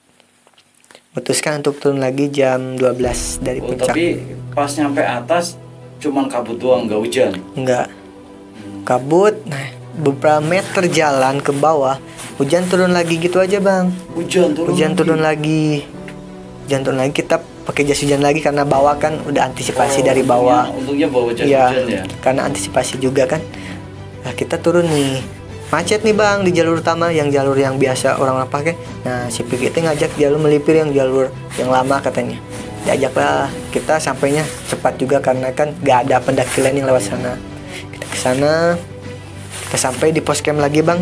S3: Memutuskan untuk turun lagi jam 12 dari puncak.
S2: Tapi pas nyampe atas cuman kabut doang, nggak hujan?
S3: Enggak. Kabut, nah beberapa meter jalan ke bawah, hujan turun lagi gitu aja bang. Hujan turun lagi. Hujan turun lagi, kita pakai jas hujan lagi karena bawah kan udah antisipasi dari bawah.
S2: Untungnya bawa jas hujan ya?
S3: Karena antisipasi juga kan. Nah kita turun nih. Macet nih bang di jalur utama, yang jalur yang biasa orang pakai. Nah si Piki itu ngajak jalur melipir yang jalur yang lama katanya. Diajaklah, kita sampainya cepat juga karena kan gak ada pendaki lain yang lewat sana. Kita ke sana, kita sampai di pos camp lagi bang.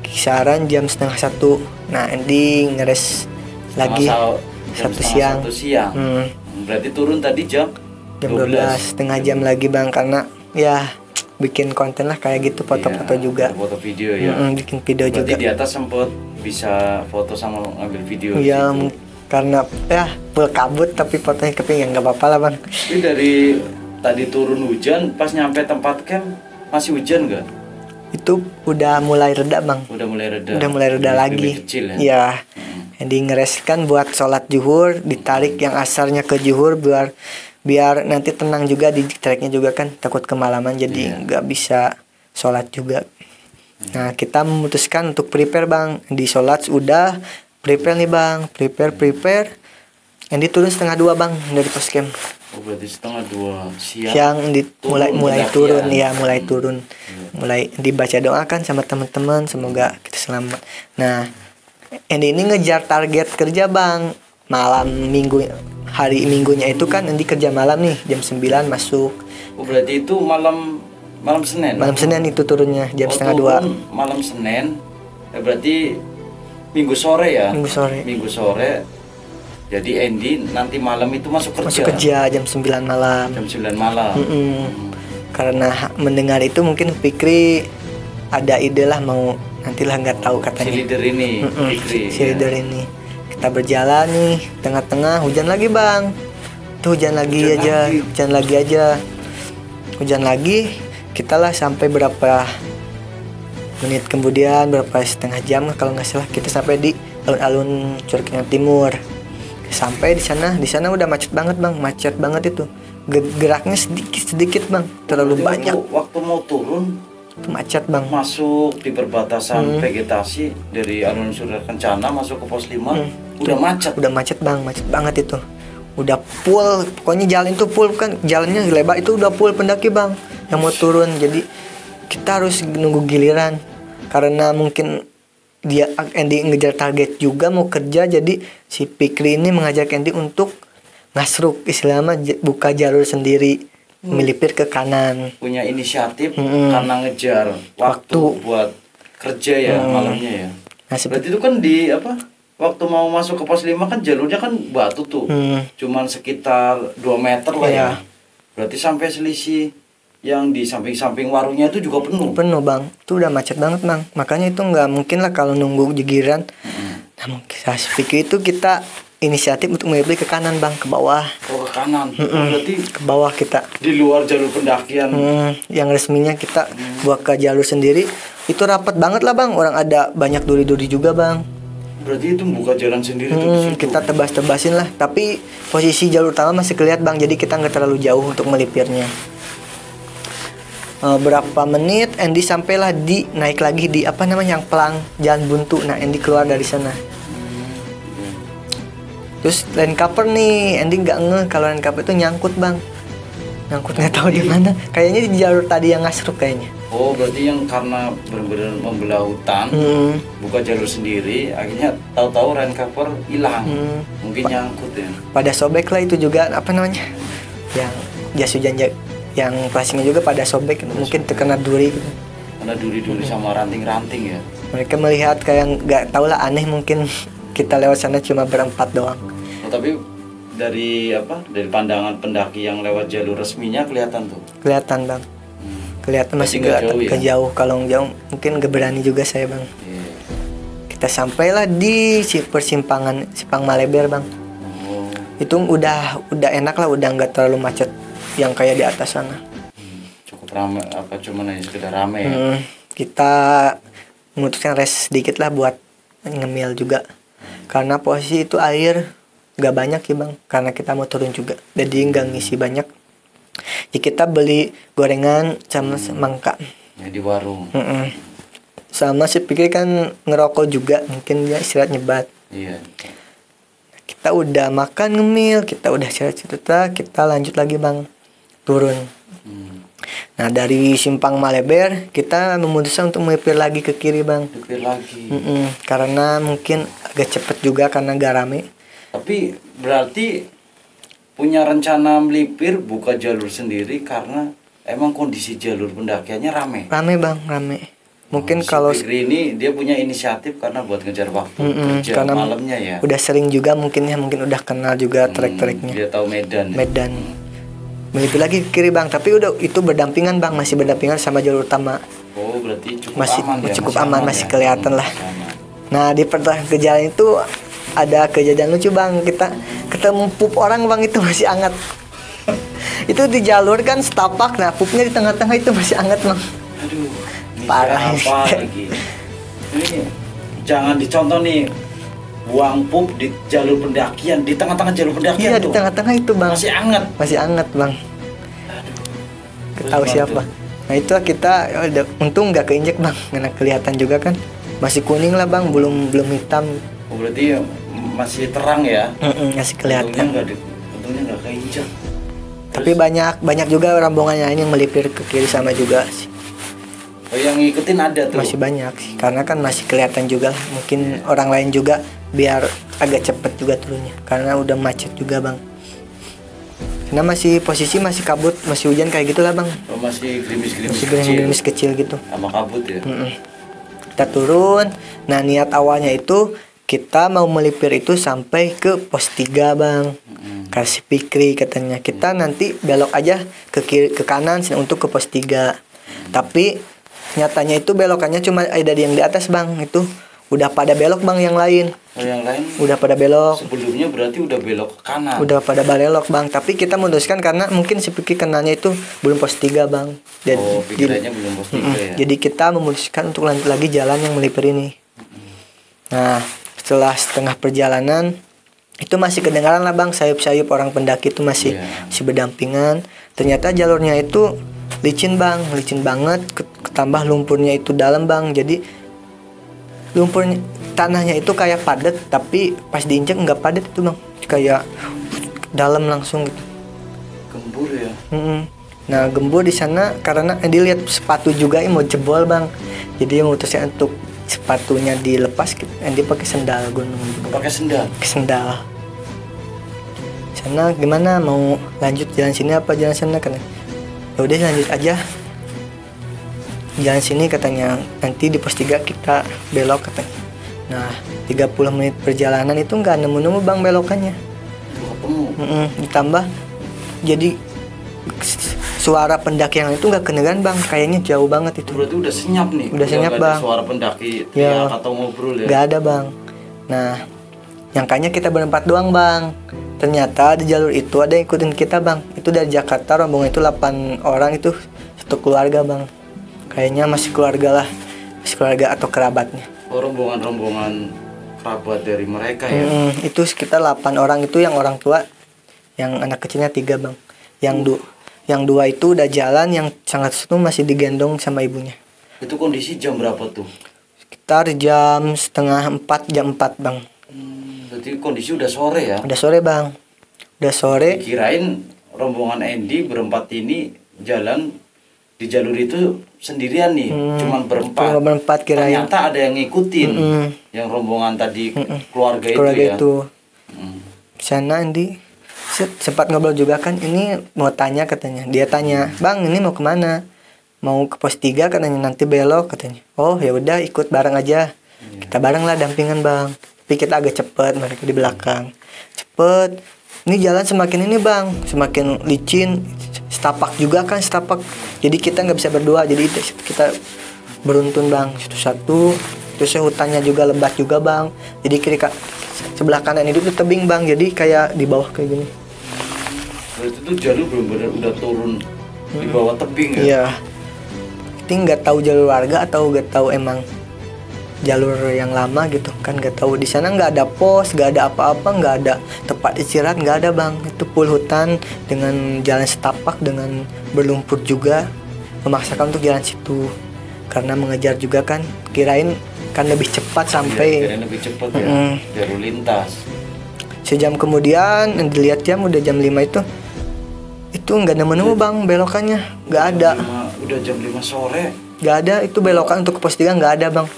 S3: Kisaran jam 12:30. Nah Andy ngeres lagi satu siang.
S2: Berarti turun tadi jam
S3: 12, setengah jam lagi bang, karena ya bikin konten lah kayak gitu, foto-foto juga,
S2: foto video ya.
S3: Bikin video. Berarti juga
S2: di atas sempat bisa foto sama ngambil video
S3: ya gitu. Karena ya full kabut tapi fotonya kepingin, nggak apa-apa lah bang.
S2: Tapi dari tadi turun hujan, pas nyampe tempat camp masih hujan nggak?
S3: Itu udah mulai reda bang.
S2: Udah mulai reda
S3: lagi.
S2: Kecil, ya.
S3: Ya. Jadi ngereskan buat sholat zuhur, ditarik yang asarnya ke zuhur biar nanti tenang juga di treknya juga kan, takut kemalaman jadi nggak bisa sholat juga. Nah kita memutuskan untuk prepare bang, di sholat udah prepare nih bang, prepare. Yang turun 1:30 bang dari pos camp.
S2: Oh berarti 1:30 siang.
S3: Mulai turun, mulai dibaca doa kan sama teman-teman, semoga kita selamat. Nah Andy ini ngejar target kerja bang, hari minggunya itu kan Andy kerja malam nih, jam 9 masuk.
S2: Oh berarti itu malam Senin?
S3: Malam Senin itu turunnya jam 1:30.
S2: Malam Senin, berarti Minggu sore ya? Minggu sore. Jadi Andy nanti malam itu masuk kerja
S3: jam 9 malam. Karena mendengar itu mungkin Fikri ada ide lah, mau nantilah nggak tahu katanya.
S2: Si leader ini, Fikri.
S3: Leader ini. Kita berjalan nih, tengah-tengah hujan lagi bang. Tuh hujan lagi aja. Hujan lagi, kita lah sampai berapa menit kemudian, berapa setengah jam kalau nggak salah, kita sampai di alun-alun Curug Timur. Sampai di sana udah macet banget bang, macet banget itu. Geraknya sedikit bang, terlalu
S2: Berarti
S3: banyak.
S2: Waktu mau turun
S3: Itu macet bang.
S2: masuk di perbatasan vegetasi dari alun Surya Kencana masuk ke pos 5 udah macet.
S3: Udah macet bang, macet banget itu. Udah full, pokoknya jalan itu full kan, jalannya lebar itu udah full pendaki bang yang mau turun. Jadi kita harus nunggu giliran karena mungkin dia Andy ngejar target juga mau kerja, jadi si Fikri ini mengajak Andy untuk ngasruk, istilahnya buka jalur sendiri, melipir ke kanan.
S2: Punya inisiatif karena ngejar waktu buat kerja ya malamnya ya.
S3: Nah,
S2: Berarti itu kan di apa? Waktu mau masuk ke pos 5 kan jalurnya kan batu tuh. Cuman sekitar 2 meter lah ya. Berarti sampai selisih yang di samping-samping warungnya itu juga penuh.
S3: Penuh bang, itu udah macet banget bang. Makanya itu nggak mungkin lah kalau nunggu gigiran. Nah mungkin saya pikir itu kita inisiatif untuk melipir ke kanan bang, ke bawah.
S2: Oh, ke kanan. Berarti
S3: Ke bawah kita.
S2: di luar jalur pendakian.
S3: Yang resminya kita buat ke jalur sendiri. Itu rapat banget lah bang. Orang ada banyak duri-duri juga bang.
S2: Berarti itu buka jalan sendiri tuh di situ.
S3: Kita tebas-tebasin lah. Tapi posisi jalur utama masih kelihatan bang. Jadi kita nggak terlalu jauh untuk melipirnya. Berapa menit Andy sampailah di naik lagi di apa namanya yang pelang jalan buntu. Nah Andy keluar dari sana. Terus line cover nih Andy nggak ngeh kalau line cover itu nyangkut bang. Nyangkut nggak tahu di mana. Kayaknya di jalur tadi yang ngasruk kayaknya.
S2: Oh, berarti yang karena benar-benar membelah hutan, buka jalur sendiri, akhirnya tahu-tahu rain cover hilang. Mungkin nyangkut ya.
S3: Pada sobek lah itu juga apa namanya? Yang jas hujan yang plastiknya juga pada sobek, mungkin terkena duri gitu.
S2: Ada duri-duri sama ranting-ranting ya.
S3: Mereka melihat kayak nggak tahu lah, aneh mungkin kita lewat sana cuma berempat doang.
S2: Oh, tapi dari apa? Dari pandangan pendaki yang lewat jalur resminya kelihatan tuh.
S3: Kelihatan bang. Kelihatan masih
S2: Berarti nggak
S3: kelihatan
S2: jauh ya?
S3: kejauh. Kalau jauh mungkin nggak berani juga saya bang.
S2: Iya.
S3: Kita sampailah di persimpangan Simpang Maleber bang.
S2: Oh,
S3: Itu udah enak lah, udah nggak terlalu macet yang kayak di atas sana.
S2: cukup ramai apa cuman hanya sekedar ramai ya.
S3: Kita memutuskan rest sedikit lah buat ngemil juga. Karena posisi itu air nggak banyak ya bang. Karena kita mau turun juga, jadi nggak ngisi banyak. Jadi kita beli gorengan sama semangka.
S2: Ya di warung.
S3: Sama si pikir kan ngerokok juga, mungkin dia istirahat nyebat.
S2: Iya.
S3: Kita udah makan ngemil, kita udah cerita, kita lanjut lagi bang, turun. Nah dari Simpang Maleber kita memutuskan untuk melipir lagi ke kiri bang.
S2: Dipir lagi.
S3: Karena mungkin agak cepet juga karena gak rame.
S2: Tapi berarti punya rencana melipir buka jalur sendiri karena emang kondisi jalur pendakiannya rame.
S3: Rame bang, rame. Mungkin
S2: Si
S3: kalau
S2: Fikri ini dia punya inisiatif karena buat ngejar waktu kerja
S3: karena
S2: malamnya ya.
S3: udah sering juga mungkin udah kenal juga trek-treknya.
S2: Dia tahu Medan.
S3: Medan. Melipir lagi ke kiri bang, tapi udah itu berdampingan bang, masih berdampingan sama jalur utama.
S2: Oh, berarti cukup
S3: Masih
S2: aman ya.
S3: cukup aman, masih
S2: ya?
S3: kelihatan lah.
S2: Masih aman.
S3: Nah di pertengahan ke jalan itu ada kejadian lucu bang, kita ketemu pup orang bang, itu masih hangat. Itu di jalur kan setapak, nah pupnya di tengah-tengah itu masih hangat bang.
S2: Aduh, ini
S3: Parah.
S2: siapa lagi? Ini jangan dicontoh nih, buang pup di jalur pendakian, di tengah-tengah jalur pendakian
S3: Iya
S2: tuh.
S3: di tengah-tengah itu bang,
S2: Masih hangat.
S3: masih hangat bang.
S2: Aduh.
S3: Ketahu
S2: Terus
S3: siapa?
S2: gimana
S3: Nah itu kita untung nggak keinjek bang, karena kelihatan juga kan masih kuning lah bang, belum hitam.
S2: Oh, berarti masih terang ya?
S3: Masih kelihatan.
S2: Untungnya nggak keinjak.
S3: Tapi banyak juga rombongan lain yang melipir ke kiri sama juga sih.
S2: Oh, yang ngikutin ada tuh.
S3: Masih banyak sih, karena kan masih kelihatan juga lah. Mungkin orang lain juga biar agak cepet juga turunnya, karena udah macet juga bang. Karena masih posisi masih kabut, masih hujan kayak gitulah bang.
S2: Oh, masih gerimis-gerimis
S3: Masih
S2: kecil.
S3: gerimis kecil gitu.
S2: Sama kabut ya.
S3: Kita turun. Nah niat awalnya itu kita mau melipir itu sampai ke pos 3 bang. Kasih Fikri katanya kita nanti belok aja ke kiri, ke kanan untuk ke pos 3. Tapi nyatanya itu belokannya cuma ada yang di atas bang. Itu udah pada belok bang yang lain.
S2: Oh, yang lain
S3: Udah pada belok.
S2: sebelumnya berarti udah belok ke kanan.
S3: Udah pada belok bang. Tapi kita memutuskan karena mungkin si Fikri kenalnya itu belum pos 3 bang.
S2: Oh, pikirannya belum pos 3 ya.
S3: Jadi kita memutuskan untuk lanjut lagi jalan yang melipir ini. Nah, setelah setengah perjalanan Itu masih kedengaran lah bang, sayup-sayup orang pendaki itu masih berdampingan. Ternyata jalurnya itu licin bang, licin banget, ketambah lumpurnya itu dalam bang. Jadi lumpurnya, tanahnya itu kayak padat, tapi pas diinjek nggak padat itu bang, kayak dalam langsung gitu.
S2: Gembur ya.
S3: Nah gembur di sana karena dilihat sepatu juga mau jebol bang, jadi memutuskan untuk sepatunya dilepas, dia pakai sendal gunung.
S2: Pakai sendal.
S3: Pakai sendal. Sana gimana, mau lanjut jalan sini apa jalan sana, kan? Ya udah lanjut aja. Jalan sini katanya, nanti di pos 3 kita belok katanya. Nah 30 menit perjalanan itu nggak nemu-nemu bang belokannya. Ditambah jadi suara pendaki yang itu nggak kedengeran bang, kayaknya jauh banget itu.
S2: Berarti udah senyap nih.
S3: Udah senyap bang.
S2: Ada suara pendaki
S3: ya,
S2: atau ngobrol ya.
S3: Nggak ada bang. Nah nyangkanya kita berempat doang bang. Ternyata di jalur itu ada yang ikutin kita bang. Itu dari Jakarta, rombongan itu 8 orang, itu satu keluarga bang. Kayaknya masih keluarga lah, masih keluarga atau kerabatnya.
S2: Oh, rombongan kerabat dari mereka ya.
S3: Itu sekitar 8 orang, itu yang orang tua, yang anak kecilnya 3 bang. Yang 2 itu udah jalan, yang sangat satu masih digendong sama ibunya.
S2: Itu kondisi jam berapa tuh?
S3: Sekitar jam setengah 4, jam 4 bang.
S2: Berarti kondisi udah sore ya?
S3: Udah sore bang, udah sore.
S2: Kirain rombongan Andy berempat ini jalan di jalur itu sendirian nih, cuman berempat.
S3: Berempat kirain.
S2: Ternyata ada yang ngikutin, yang rombongan tadi keluarga
S3: itu
S2: ya.
S3: Sana Andy sempat ngobrol juga kan, ini mau tanya katanya. Dia tanya, bang ini mau kemana? Mau ke pos 3 katanya, nanti belok katanya. Oh ya udah ikut bareng aja. Kita bareng lah dampingan bang. Tapi kita agak cepet, mereka di belakang. Cepet. Ini jalan semakin ini bang, semakin licin. Setapak juga kan, setapak. Jadi kita nggak bisa berdua. Jadi kita beruntun bang, satu-satu. Terus hutannya juga lebat juga bang. Jadi kiri sebelah kanan itu tebing bang. Jadi kayak di bawah kayak gini.
S2: Berarti itu jalur benar-benar udah turun di bawah tebing ya?
S3: Iya. Ini nggak tahu jalur warga atau nggak tahu emang jalur yang lama gitu kan, nggak tahu. Di sana nggak ada pos, nggak ada apa-apa, nggak ada tempat istirahat, nggak ada bang. Itu full hutan dengan jalan setapak, dengan berlumpur juga. Memaksakan untuk jalan situ karena mengejar juga kan, kirain kan lebih cepat sampai.
S2: Kirain lebih cepat ya, jalur lintas.
S3: Sejam kemudian dilihat jam udah jam 5 itu nggak nemu bang belokannya, nggak ada.
S2: Udah jam 5 sore.
S3: Nggak ada, itu belokan untuk ke pos 3 nggak ada bang.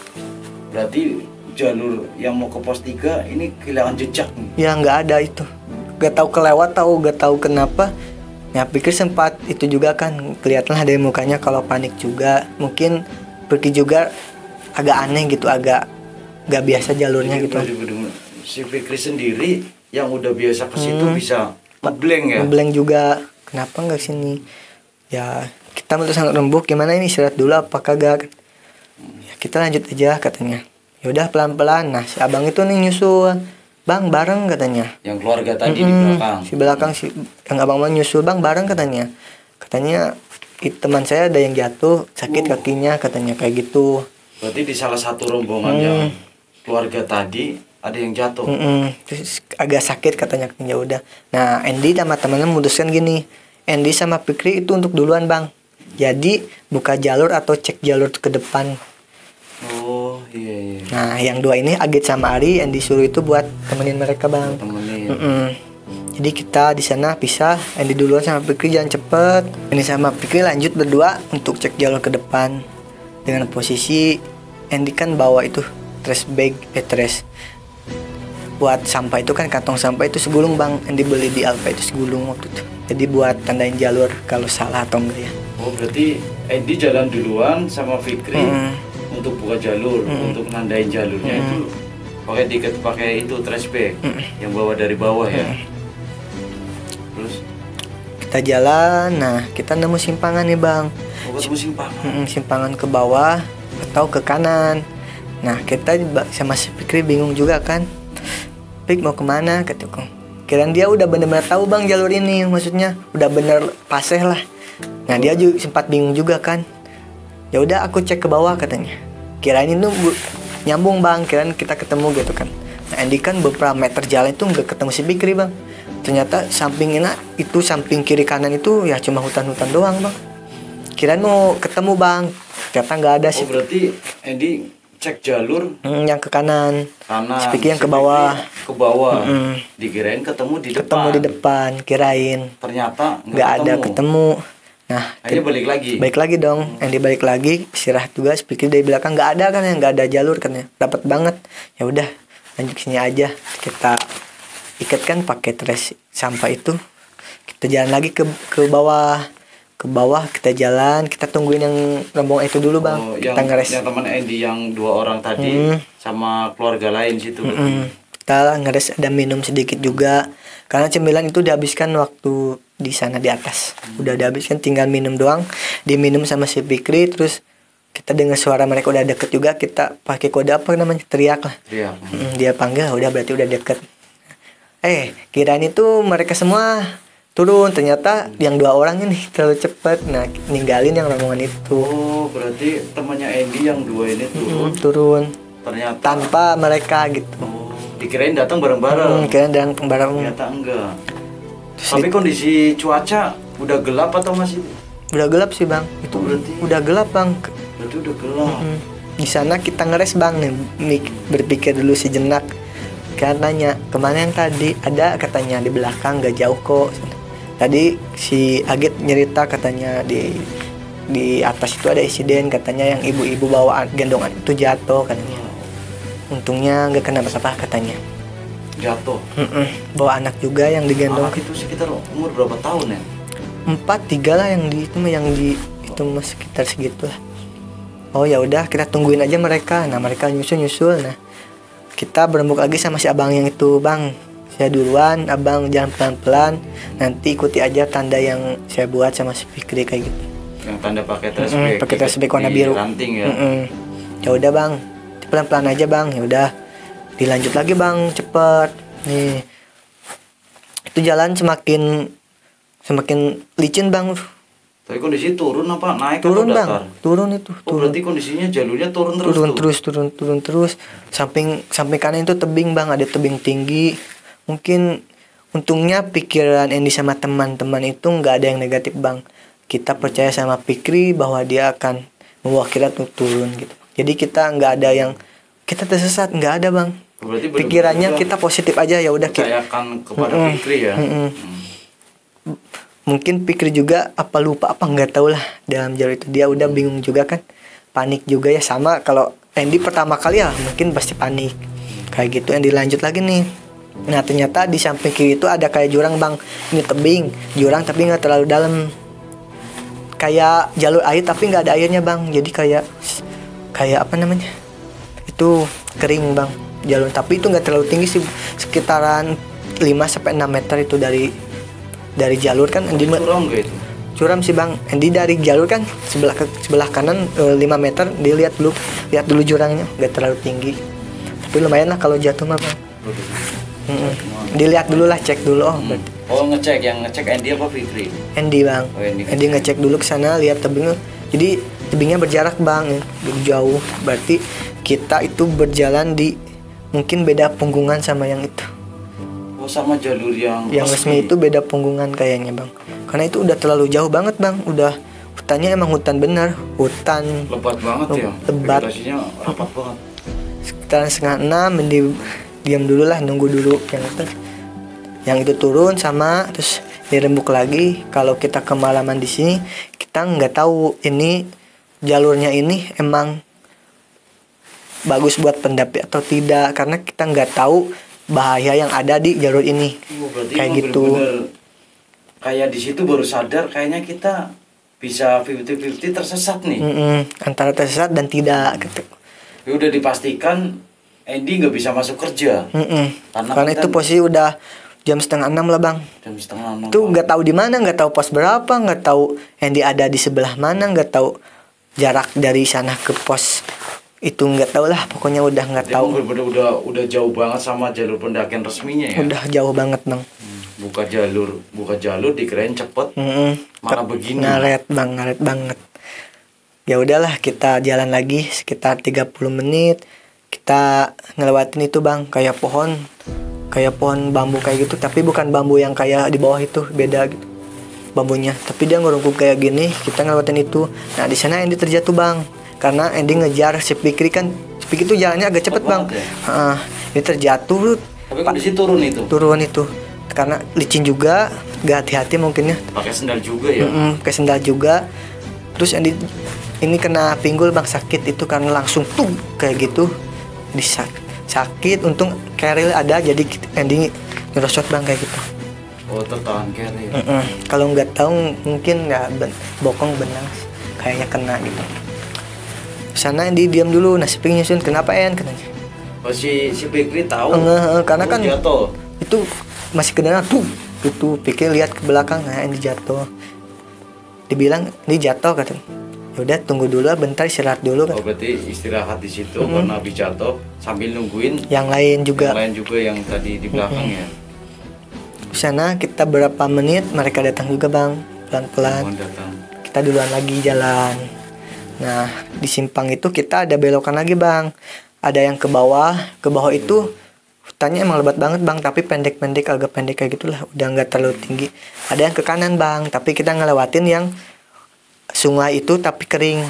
S2: Berarti jalur yang mau ke pos 3 ini kehilangan jejak nih?
S3: Ya nggak ada itu. Gak tahu kelewat, gak tahu kenapa. Ya pikir sempat itu juga kan, kelihatan dari mukanya kalau panik juga. Mungkin pergi juga agak aneh gitu, agak gak biasa jalurnya. Jadi, gitu.
S2: Si Fikri sendiri yang udah biasa ke situ bisa ngeblank ya?
S3: Ngeblank juga. Kenapa nggak sini? Ya kita memutuskan rembuk, gimana ini istirahat dulu apa kagak? Ya, kita lanjut aja katanya. Yaudah pelan-pelan. Nah si abang itu nih nyusul, bang bareng katanya.
S2: Yang keluarga tadi di belakang.
S3: Si belakang yang abang mau nyusul, bang bareng katanya. Katanya teman saya ada yang jatuh sakit kakinya katanya, kayak gitu.
S2: Berarti di salah satu rombongan yang keluarga tadi ada yang jatuh.
S3: Terus agak sakit katanya. Ya udah. Nah Andy sama temannya memutuskan gini. Andy sama Fikri itu untuk duluan bang. Jadi buka jalur atau cek jalur ke depan.
S2: Oh iya.
S3: Nah yang 2 ini Agit sama Ari yang disuruh itu buat temenin mereka bang.
S2: Temenin.
S3: Jadi kita di sana pisah. Andy duluan sama Fikri jalan cepet. Andy sama Fikri lanjut berdua untuk cek jalur ke depan. Dengan posisi Andy kan bawa itu trash bag, trash buat sampah itu kan, kantong sampah itu segulung bang. Andy beli di Alfa itu segulung waktu itu. Jadi buat tandain jalur kalau salah atau enggak ya.
S2: Oh berarti Andy jalan duluan sama Fikri untuk buka jalur, untuk nandain jalurnya itu pakai tiket, pakai itu trash bag yang bawa dari bawah ya. Terus
S3: kita jalan, nah kita nemu simpangan nih bang.
S2: Oh ketemu simpangan.
S3: Simpangan ke bawah atau ke kanan. Nah kita sama si Fikri bingung juga kan. Pik mau kemana kataku. Kirain dia udah bener-bener tahu bang jalur ini, maksudnya udah bener paseh lah. Nah dia juga sempat bingung juga kan. Ya udah aku cek ke bawah katanya. Kirain itu nyambung bang, kirain kita ketemu gitu kan. Nah, Andy kan beberapa meter jalan itu nggak ketemu si Fikri bang. Ternyata sampingnya itu samping kiri kanan itu ya cuma hutan-hutan doang bang. Kirain mau ketemu bang, ternyata nggak ada
S2: Oh
S3: sih.
S2: berarti Andy cek jalur
S3: Yang ke kanan,
S2: kanan,
S3: si Fikri yang
S2: si
S3: ke bawah.
S2: Fikri ke bawah.
S3: Mm-mm.
S2: Dikirain ketemu di depan.
S3: Ketemu di depan, kirain
S2: Ternyata
S3: nggak ada ketemu. Nah,
S2: Akhirnya balik lagi.
S3: balik lagi dong. Andy balik lagi, istirahat juga. Si Fikri dari belakang nggak ada kan, yang nggak ada jalur kan ya. Dapat banget. Ya udah, lanjut sini aja. Kita ikatkan pakai trash sampah itu. Kita jalan lagi ke bawah. Ke bawah kita jalan, kita tungguin yang rombongan itu dulu bang.
S2: Oh,
S3: Kita
S2: yang,
S3: ngeres.
S2: yang teman Andy yang 2 orang tadi sama keluarga lain situ.
S3: Kita ngeres, ada minum sedikit juga. Karena cemilan itu dihabiskan waktu di sana di atas. Udah dihabiskan, tinggal minum doang. Diminum sama si Fikri, terus kita dengar suara mereka udah deket juga. Kita pakai kode apa namanya, teriak lah.
S2: Iya.
S3: Dia panggil, udah berarti udah deket. Kirain itu mereka semua turun, ternyata yang 2 orang ini terlalu cepat. Nah, ninggalin yang rombongan itu.
S2: Oh, berarti temannya Andy yang 2 ini turun.
S3: Turun
S2: Ternyata
S3: tanpa mereka gitu.
S2: oh, dikirain datang bareng-bareng.
S3: Kirain dan bareng.
S2: Ternyata enggak.
S3: Terus
S2: Tapi kondisi cuaca udah gelap atau masih?
S3: udah gelap sih bang. Itu
S2: berarti
S3: udah gelap bang.
S2: berarti udah gelap.
S3: Di sana kita ngeres bang, nih berpikir dulu sejenak. Katanya kemana yang tadi ada, katanya di belakang gak jauh kok. Tadi si Agit nyerita katanya di atas itu ada insiden, katanya yang ibu-ibu bawa gendongan itu jatuh katanya. Untungnya nggak kenapa-napa katanya.
S2: Jatuh.
S3: Bawa anak juga yang digendong.
S2: Anak itu sekitar umur berapa tahun ya?
S3: 4-3 lah yang di itu mah, yang di itu mah sekitar segitu lah. Oh ya udah, kita tungguin aja mereka. Nah mereka nyusul. Nah kita berembuk lagi sama si abang yang itu bang. Saya duluan, abang jalan pelan-pelan. Nanti ikuti aja tanda yang saya buat sama si Fikri kayak gitu.
S2: Yang tanda pakai trash bag.
S3: Pakai trash bag warna
S2: di
S3: biru.
S2: ranting ya.
S3: Ya udah bang, pelan-pelan aja bang. Ya udah, dilanjut lagi bang, cepet. Nih, itu jalan semakin licin bang.
S2: Tapi kondisi turun apa naik
S3: Turun
S2: atau
S3: bang,
S2: datar?
S3: turun itu.
S2: Oh, berarti kondisinya jalurnya turun terus
S3: Turun terus. Samping kanan itu tebing bang, ada tebing tinggi. Mungkin untungnya pikiran Andy sama teman-teman itu nggak ada yang negatif bang. Kita percaya sama Fikri bahwa dia akan membawa kita untuk turun gitu. Jadi kita nggak ada yang kita tersesat, nggak ada bang.
S2: Berarti
S3: Pikirannya
S2: benar-benar
S3: kita positif aja, ya udah kita.
S2: percayakan kepada Fikri ya.
S3: Mungkin Fikri juga apa lupa apa nggak tahu lah dalam jalur itu, dia udah bingung juga kan, panik juga ya, sama kalau Andy pertama kali ya mungkin pasti panik kayak gitu. Andy lanjut lagi nih. Nah ternyata di samping kiri itu ada kayak jurang bang, ini tebing jurang tapi nggak terlalu dalam, kayak jalur air tapi nggak ada airnya bang, jadi kayak apa namanya itu kering bang jalur, tapi itu nggak terlalu tinggi sih, sekitaran 5-6 meter itu dari jalur kan. Andy
S2: Curam gak itu?
S3: curam sih bang. Andy dari jalur kan sebelah kanan 5 meter, lihat dulu jurangnya, nggak terlalu tinggi tapi lumayan lah kalau jatuh mah bang. Dilihat dulu lah, cek dulu.
S2: Oh ngecek, yang ngecek Andy apa Fikri?
S3: Andy bang.
S2: Oh, Andy
S3: Ngecek dulu ke sana, lihat tebingnya, jadi tebingnya berjarak bang, jauh, berarti kita itu berjalan di mungkin beda punggungan sama yang itu.
S2: Oh sama jalur yang
S3: Resmi itu beda punggungan kayaknya bang, karena itu udah terlalu jauh banget bang. Udah hutannya emang hutan benar, hutan
S2: lebat banget ya,
S3: lebat.
S2: vegetasinya rapat banget.
S3: Sekitar 5:30 diam dulu lah, nunggu dulu yang itu turun sama terus dirembuk lagi. Kalau kita kemalaman di sini kita nggak tahu ini jalurnya ini emang bagus buat pendaki atau tidak, karena kita nggak tahu bahaya yang ada di jalur ini.
S2: Berarti
S3: kayak
S2: emang
S3: gitu.
S2: bener-bener kayak di situ baru sadar kayaknya kita bisa 50-50 tersesat nih.
S3: Antara tersesat dan tidak gitu.
S2: Tapi udah dipastikan Andy nggak bisa masuk kerja.
S3: Karena itu posisi udah jam 5:30 lah bang.
S2: Jam 5:30.
S3: Itu nggak tahu di mana, nggak tahu pos berapa, nggak tahu Andy ada di sebelah mana, nggak tahu jarak dari sana ke pos itu, nggak tahu lah, pokoknya udah nggak
S2: Dia
S3: tahu.
S2: bener-bener udah jauh banget sama jalur pendakian resminya ya.
S3: Udah jauh banget bang.
S2: Buka jalur dikirain cepet, malah begini.
S3: Ngaret banget. Ya udahlah, kita jalan lagi sekitar 30 menit. kita ngelewatin itu bang, kayak pohon bambu kayak gitu, tapi bukan bambu yang kayak di bawah itu, beda gitu bambunya, tapi dia ngerungkuk kayak gini. Kita ngelewatin itu. Nah di sana Andy terjatuh bang, karena Andy ngejar si Fikri kan. Si Fikri itu jalannya agak cepet bang.
S2: Ya?
S3: Dia terjatuh.
S2: Tapi kondisi turun itu.
S3: Turun itu, karena licin juga, gak hati-hati mungkinnya.
S2: Pakai sendal juga ya.
S3: Pakai sendal juga. Terus Andy ini kena pinggul bang, sakit itu karena langsung tuh kayak gitu. Sakit. Untung keril ada, jadi Andy ngerosot bang kayak gitu.
S2: Oh, tertahan carry.
S3: Kalau nggak tahu mungkin nggak bokong benang, kayaknya kena gitu. Sana Andy diam dulu. Nah si Fikri nyusun, kenapa En katanya.
S2: Oh si Fikri tahu.
S3: Karena kan
S2: jatuh.
S3: Itu masih kena tuh. Itu Fikri lihat ke belakang, nah Andy jatuh. Dibilang ini jatuh katanya. Udah tunggu dulu bentar, istirahat dulu kan.
S2: Oh berarti istirahat di situ karena habis jatuh sambil nungguin
S3: yang lain juga
S2: yang tadi di belakang ya.
S3: Di sana kita berapa menit mereka datang juga bang, pelan-pelan. Kita duluan lagi jalan. Nah di simpang itu kita ada belokan lagi bang. Ada yang ke bawah itu hutannya emang lebat banget bang, tapi pendek-pendek, agak pendek kayak gitulah, udah nggak terlalu tinggi. Ada yang ke kanan bang, tapi kita ngelewatin yang sungai itu tapi kering.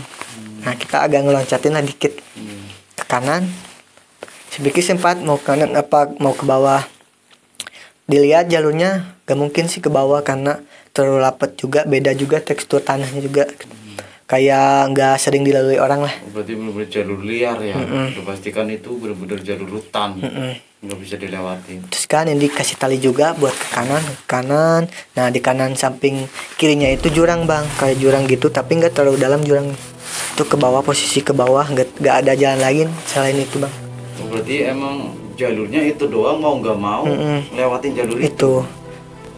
S3: Nah kita agak ngeloncatin lah dikit ke kanan. Si Fikri sempat mau ke kanan apa mau ke bawah. Dilihat jalurnya gak mungkin sih ke bawah karena terlalu rapet juga, beda juga tekstur tanahnya juga. Kayak nggak sering dilalui orang lah.
S2: Berarti benar-benar jalur liar ya. Udah pastikan itu benar-benar jalur hutan. Nggak bisa dilewati.
S3: Terus kan yang dikasih tali juga buat ke kanan. Nah di kanan samping kirinya itu jurang bang, kayak jurang gitu tapi nggak terlalu dalam jurang. Itu ke bawah, posisi ke bawah, nggak ada jalan lain selain itu bang.
S2: Oh, berarti emang jalurnya itu doang, mau nggak mau lewatin jalur itu.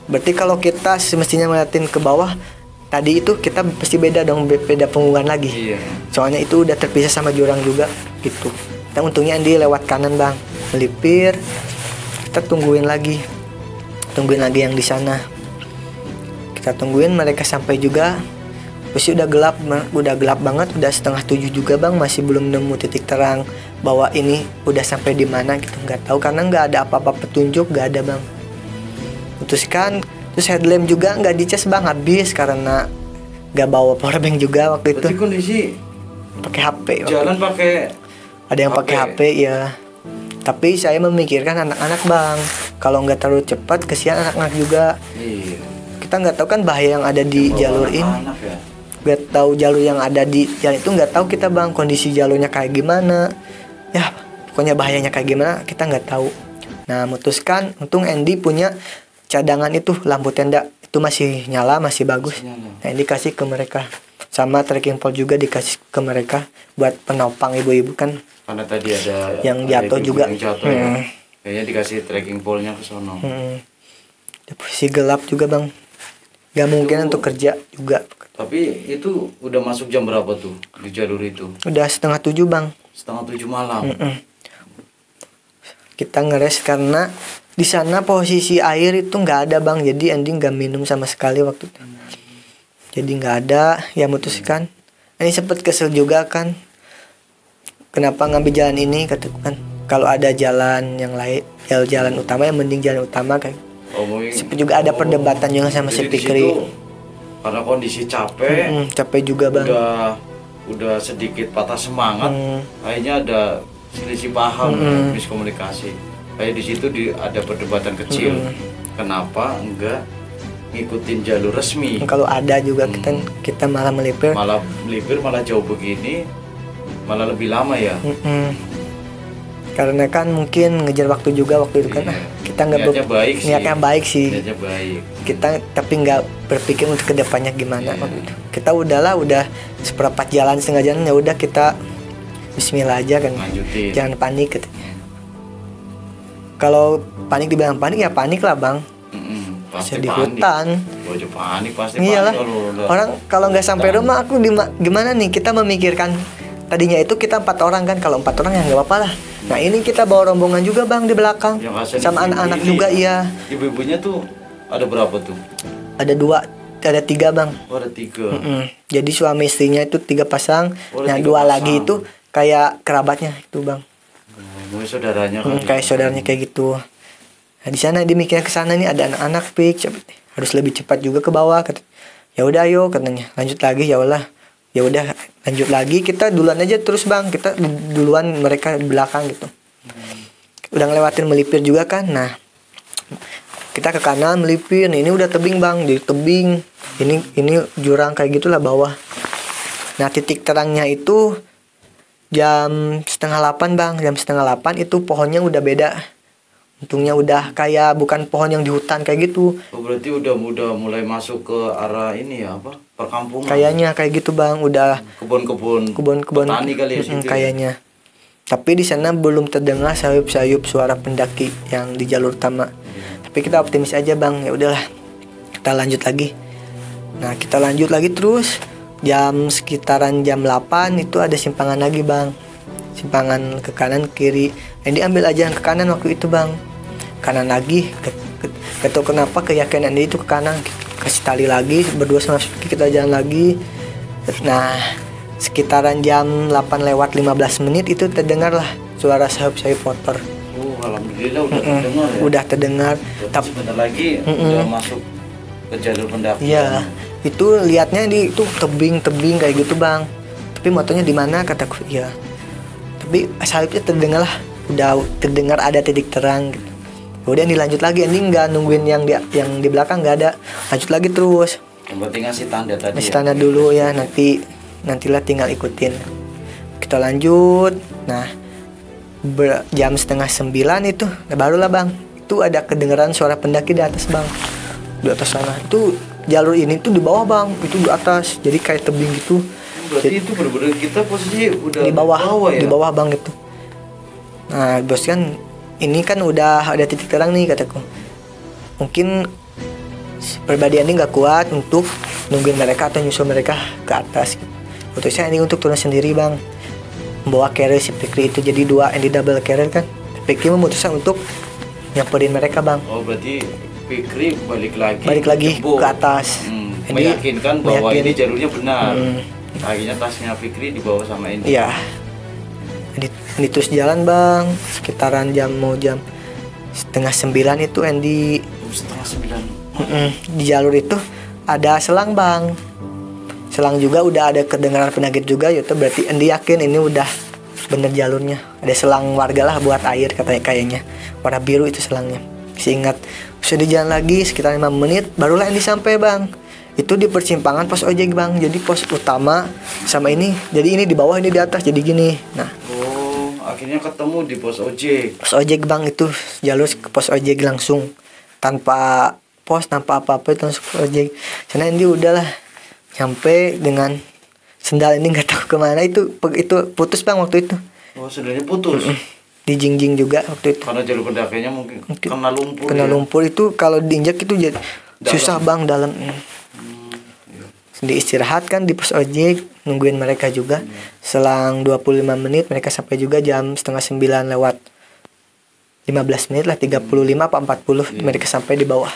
S3: Berarti kalau kita semestinya ngeliatin ke bawah tadi itu kita pasti beda dong, beda punggungan lagi.
S2: Iya.
S3: Soalnya itu udah terpisah sama jurang juga gitu. Dan untungnya Andi lewat kanan bang, melipir. Kita tungguin lagi yang di sana. Kita tungguin mereka sampai juga. Terus udah gelap banget, udah 6:30 juga bang, masih belum nemu titik terang bahwa ini udah sampai di mana gitu, nggak tahu karena nggak ada apa-apa petunjuk, nggak ada bang. Putuskan, terus headlamp juga nggak dicas bang, habis karena nggak bawa powerbank juga waktu itu.
S2: Berarti kondisi
S3: pakai HP.
S2: Jalan pakai.
S3: Ada yang pakai HP ya. Tapi saya memikirkan anak-anak bang, kalau nggak terlalu cepat kesian anak-anak juga.
S2: Iya.
S3: Kita nggak tahu kan bahaya yang ada di jalur ini.
S2: Ya.
S3: Nggak tahu jalur yang ada di jalan itu, nggak tahu kita bang kondisi jalurnya kayak gimana. Ya pokoknya bahayanya kayak gimana kita nggak tahu. Nah memutuskan, untung Andy punya cadangan itu, lampu tenda itu masih nyala, masih bagus. Nah Andy kasih ke mereka, sama trekking pole juga dikasih ke mereka buat penopang ibu-ibu kan.
S2: Karena tadi ada
S3: yang jatuh juga.
S2: Yang jatuh, ya. Kayaknya dikasih trekking pole-nya ke sono.
S3: Posisi gelap juga bang, nggak mungkin untuk kerja juga.
S2: Tapi itu udah masuk jam berapa tuh di jalur itu?
S3: Udah 6:30 bang.
S2: 6:30 malam.
S3: Kita ngeres karena di sana posisi air itu nggak ada bang, jadi Andy nggak minum sama sekali waktu itu. Jadi nggak ada, ya memutuskan. Ini sempet kesel juga kan, kenapa ngambil jalan ini katakan. Kalau ada jalan yang lain, jalan utama yang mending jalan utama kan. Sempet juga ada perdebatan juga sama si Fikri.
S2: Karena kondisi capek,
S3: capek juga bang.
S2: Udah sedikit patah semangat, akhirnya ada selisih paham, miskomunikasi. Kayak di situ ada perdebatan kecil. Kenapa enggak ngikutin jalur resmi?
S3: Kalau ada juga kita malah melipir.
S2: Malah jauh begini, malah lebih lama ya.
S3: Karena kan mungkin ngejar waktu juga waktu itu kan. Kita nggak niatnya baik sih.
S2: Niatnya baik.
S3: Kita tapi nggak berpikir untuk kedepannya gimana waktu itu. Kita udah seperempat jalan, setengah jalan, ya udah kita Bismillah aja kan.
S2: Lanjutin.
S3: Jangan panik katanya. Kalau panik dibilang panik ya panik lah bang.
S2: Pasti
S3: di hutan.
S2: Wajib panik pasti.
S3: Iyalah.
S2: Panik
S3: orang kalau nggak sampai rumah aku gimana nih, kita memikirkan tadinya itu kita 4 orang kan, kalau 4 orang ya nggak apa-apa lah. Nah ini kita bawa rombongan juga bang di belakang sama anak-anak juga ya.
S2: Ibu-ibunya tuh ada berapa tuh?
S3: Ada 3 bang.
S2: Oh, ada 3.
S3: Jadi suami istrinya itu 3 pasang. Nah 2 lagi itu kayak kerabatnya itu bang.
S2: Mungkin saudaranya kan.
S3: Kayak saudaranya kayak gitu. Nah, di sana dia mikirnya ke sana nih ada anak-anak pik, harus lebih cepat juga ke bawah. Ya udah ayo katanya, lanjut lagi ya Allah. Ya udah lanjut lagi, kita duluan aja terus bang, kita duluan mereka belakang gitu. Udah ngelewatin melipir juga kan. Nah kita ke kanan melipir, ini udah tebing bang, di tebing ini jurang kayak gitulah bawah. Nah titik terangnya itu jam 7:30 bang, jam 7:30 itu pohonnya udah beda. Untungnya udah kayak bukan pohon yang di hutan kayak gitu.
S2: Oh, berarti udah mulai masuk ke arah ini ya apa? Perkampungan.
S3: Kayaknya kayak gitu bang, udah
S2: Kebun-kebun petani kali ya situ.
S3: Kayaknya. Tapi di sana belum terdengar sayup-sayup suara pendaki yang di jalur utama. Tapi kita optimis aja bang, ya udahlah. Kita lanjut lagi. Nah, kita lanjut lagi terus sekitaran jam 8 itu ada simpangan lagi bang. Simpangan ke kanan kiri. Andy ambil aja yang ke kanan waktu itu bang. Kanan lagi. Gak tau kenapa keyakinan Andy itu ke kanan. Kasih tali lagi. Berdua sama Vicky kita jalan lagi. Nah sekitaran jam 8:15 itu terdengar lah suara sayup-sayup motor.
S2: Oh alhamdulillah udah terdengar ya.
S3: Udah terdengar.
S2: Tapi sebentar lagi udah masuk ke jalur pendakian.
S3: Iya. Itu liatnya itu tebing kayak gitu bang. Tapi motornya di mana kataku ya. Tapi sayupnya terdengar lah. Udah terdengar ada titik terang gitu. Udah dilanjut lagi, ini nggak nungguin yang di belakang, nggak ada, lanjut lagi terus.
S2: Yang penting ngasih tanda tadi.
S3: Ngasih tanda dulu ya, nantilah tinggal ikutin. Kita lanjut. Nah jam 8:30 itu barulah bang, itu ada kedengeran suara pendaki di atas bang, di atas sana. Itu jalur ini tuh di bawah bang, itu di atas, jadi kayak tebing gitu.
S2: Berarti itu bener-bener kita posisi udah
S3: di bawah
S2: ya?
S3: Di bawah bang itu. Nah bos kan ini kan udah ada titik terang nih kataku. Mungkin pribadi ini nggak kuat untuk nungguin mereka atau nyusul mereka ke atas. Putusnya ini untuk turun sendiri bang, membawa carrier si Fikri itu, jadi dua Andy double carrier kan. Fikri memutuskan untuk nyamperin mereka bang.
S2: Oh berarti Fikri balik lagi
S3: ke atas.
S2: Meyakinkan bahwa ini jalurnya benar. Akhirnya tasnya Fikri dibawa sama Andy.
S3: Iya. Andy terus jalan bang, sekitaran jam 8:30 itu Andy.
S2: 8:30.
S3: Di jalur itu ada selang bang. Selang juga udah ada kedengaran pendaki juga, yaitu berarti Andy yakin ini udah bener jalurnya. Ada selang warga lah buat air katanya kayaknya. Warna biru itu selangnya. Seingat. Sudah di jalan lagi sekitar 5 menit, barulah Andy sampai bang. Itu di persimpangan pos ojek bang. Jadi pos utama sama ini. Jadi ini di bawah, ini di atas. Jadi gini. Nah.
S2: Akhirnya ketemu di pos ojek.
S3: Pos ojek bang, itu jalur ke pos ojek langsung. Tanpa pos, tanpa apa-apa itu langsung ke ojek. Karena ini udahlah sampai dengan sendal ini nggak tahu kemana itu putus bang waktu itu.
S2: Oh sendalnya putus.
S3: Di jingjing juga waktu itu.
S2: Karena jalur pendakiannya mungkin kena lumpur.
S3: Kena lumpur itu kalau diinjak itu jadi susah bang dalam. Diistirahatkan di pos ojek, nungguin mereka juga. Selang 25 menit mereka sampai juga jam 8:30 lewat 15 menit lah, 35 apa 40 mereka sampai di bawah.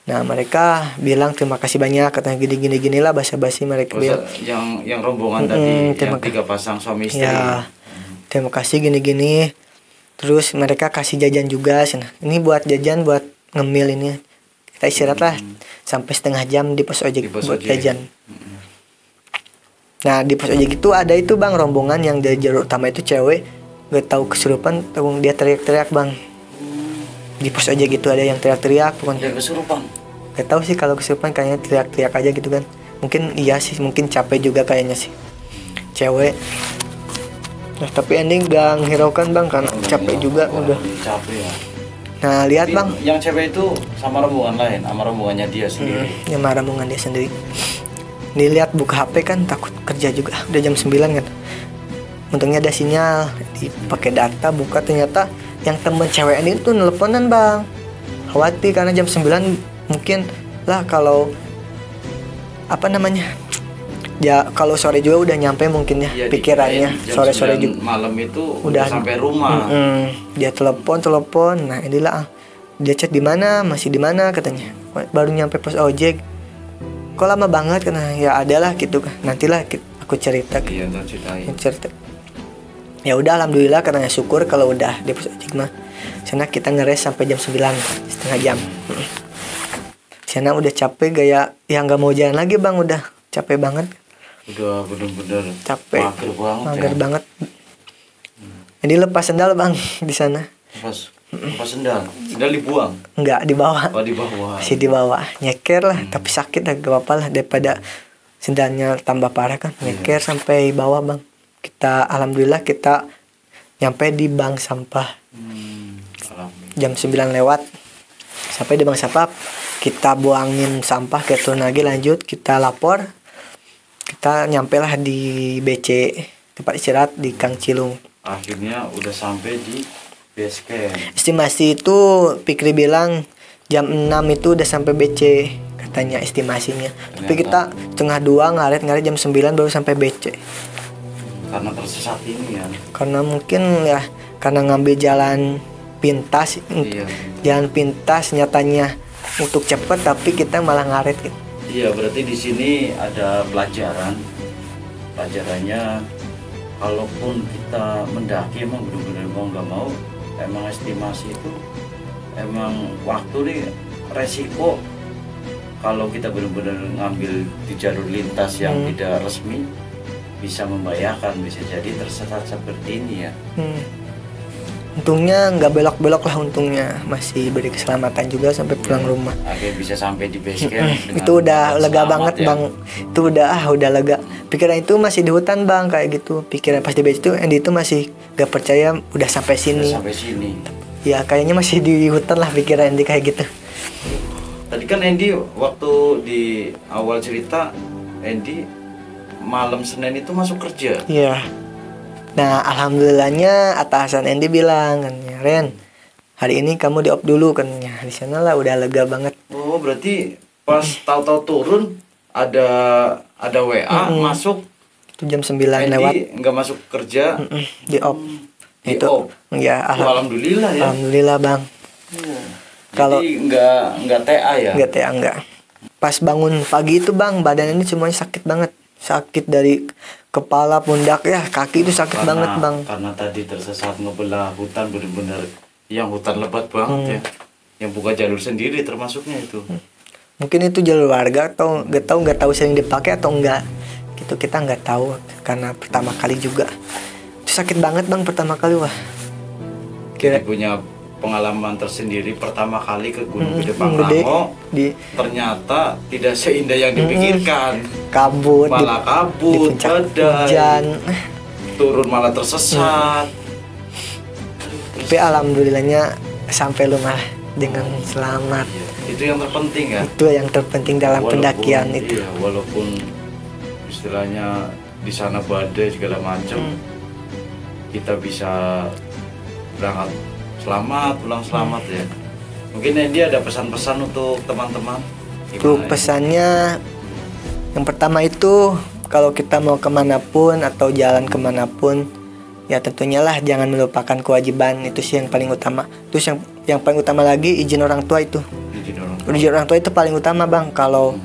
S3: Nah mereka bilang terima kasih banyak, katanya gini lah basa-basi mereka bilang.
S2: Yang rombongan tadi yang 3 pasang suami istri.
S3: Ya, terima kasih gini. Terus mereka kasih jajan juga. Nah, ini buat jajan buat ngemil ini. Kita istirahat lah sampai setengah jam di pos ojek buat jajan. Nah di pos ojek itu ada itu bang rombongan yang dari jalur utama itu cewek, gak tahu kesurupan, tahu dia teriak-teriak bang. Di pos ojek itu ada yang teriak-teriak pokoknya.
S2: Dia kesurupan?
S3: Gak tahu sih kalau kesurupan, kayaknya teriak-teriak aja gitu kan. Mungkin iya sih, mungkin capek juga kayaknya sih cewek. Nah tapi ending gak menghiraukan bang karena capek juga udah.
S2: Capek ya.
S3: Nah lihat bang,
S2: yang cewek itu sama rombongan lain, sama rombongannya dia sendiri.
S3: Yang sama rombongan dia sendiri. Dilihat buka HP kan takut kerja juga, udah jam 9 kan. Untungnya ada sinyal, dipakai data buka, ternyata yang temen cewek ini tuh nelponan bang. Khawatir karena jam 9 mungkin lah kalau apa namanya. Ya kalau sore juga udah nyampe mungkin ya, pikirannya sore-sore juga
S2: malam itu udah sampai rumah.
S3: Dia telepon, nah inilah dia chat di mana, masih di mana katanya, baru nyampe pos ojek. Kok lama banget, karena ya adalah gitu kan, nantilah aku cerita.
S2: Iya, cerita.
S3: Ya udah alhamdulillah katanya, syukur kalau udah di pos ojek mah. Sana kita ngeres sampai jam 9, setengah jam. Sana udah capek gaya yang nggak mau jalan lagi bang, udah capek banget.
S2: Udah bener-bener
S3: Capek,
S2: mager banget
S3: mager
S2: ya.
S3: banget. Jadi lepas sendal bang di sana.
S2: Pas sendal dibuang.
S3: Enggak, di bawah.
S2: Oh, di bawah.
S3: Masih di bawah. Nyeker lah, tapi sakit lah, gak apa-apa lah daripada sendalnya tambah parah kan. Nyeker sampai bawah bang. Kita alhamdulillah kita nyampe di bank sampah jam 9 lewat. Sampai di bank sampah kita buangin sampah ke turun lagi, lanjut kita lapor. Kita nyampe lah di BC, tempat istirahat di Kang Cilung.
S2: Akhirnya udah sampai di base camp.
S3: Estimasi itu Pikri bilang jam 6 itu udah sampai BC katanya estimasinya. Tapi kita setengah 2 ngaret jam 9 baru sampai BC.
S2: Karena tersesat ini ya.
S3: Karena mungkin ya karena ngambil jalan pintas,
S2: Iya.
S3: jalan pintas nyatanya untuk cepet, tapi kita malah ngaret gitu.
S2: Iya, berarti di sini ada pelajaran. Pelajarannya, kalaupun kita mendaki emang benar-benar mau nggak mau, emang estimasi itu emang waktu nih resiko. Kalau kita benar-benar ngambil di jalur lintas yang tidak resmi, bisa membahayakan, bisa jadi tersesat seperti ini ya.
S3: Untungnya nggak belok-belok lah, untungnya masih beri keselamatan juga sampai pulang rumah.
S2: Akhirnya bisa sampai di base camp.
S3: Itu udah lega banget
S2: ya.
S3: bang. Itu udah lega. Pikiran itu masih di hutan bang kayak gitu. Pikiran pas di base itu Andy itu masih gak percaya udah sampai sini.
S2: Udah sampai sini.
S3: Ya kayaknya masih di hutan lah pikiran Andy kayak gitu.
S2: Tadi kan Andy waktu di awal cerita, Andy malam Senin itu masuk kerja.
S3: Iya. Nah alhamdulillahnya atasan Andy bilang kan, Ren hari ini kamu di off dulu kan ya. Di sana lah udah lega banget.
S2: Oh, berarti pas tahu-tahu turun ada WA masuk.
S3: Itu jam 9
S2: Andy
S3: lewat.
S2: nggak masuk kerja.
S3: Di off.
S2: Di
S3: Itu
S2: off.
S3: ya
S2: Alhamdulillah ya.
S3: alhamdulillah bang. Kalau
S2: Jadi nggak TA ya.
S3: enggak teh enggak. Pas bangun pagi itu bang, badan ini semuanya sakit banget. Sakit dari kepala, pundak ya, kaki itu sakit banget bang.
S2: Karena tadi tersesat ngebelah hutan bener-bener yang hutan lebat banget ya. Yang buka jalur sendiri termasuknya itu.
S3: Mungkin itu jalur warga atau nggak tahu sering dipakai atau enggak. Gitu kita nggak tahu karena pertama kali juga. Itu sakit banget bang pertama kali wah.
S2: Kita punya pengalaman tersendiri pertama kali ke Gunung Gede
S3: Gede
S2: Pangrango.
S3: di
S2: Ternyata tidak seindah yang dipikirkan.
S3: kabut,
S2: Malah
S3: di
S2: kabut,
S3: puncak
S2: badai,
S3: hujan.
S2: turun malah tersesat.
S3: Tapi alhamdulillahnya sampai rumah dengan selamat.
S2: Iya, itu yang terpenting ya.
S3: Itu yang terpenting dalam pendakian itu.
S2: Iya, walaupun istilahnya di sana badai segala macam, kita bisa berangkat selamat, pulang selamat ya. Mungkin Andy ada pesan-pesan untuk teman-teman.
S3: Untuk
S2: Gimana ya?
S3: pesannya yang pertama itu kalau kita mau kemanapun atau jalan kemanapun ya tentunya lah jangan melupakan kewajiban, itu sih yang paling utama. Terus yang paling utama lagi izin orang tua itu. Izin orang tua itu paling utama bang. Kalau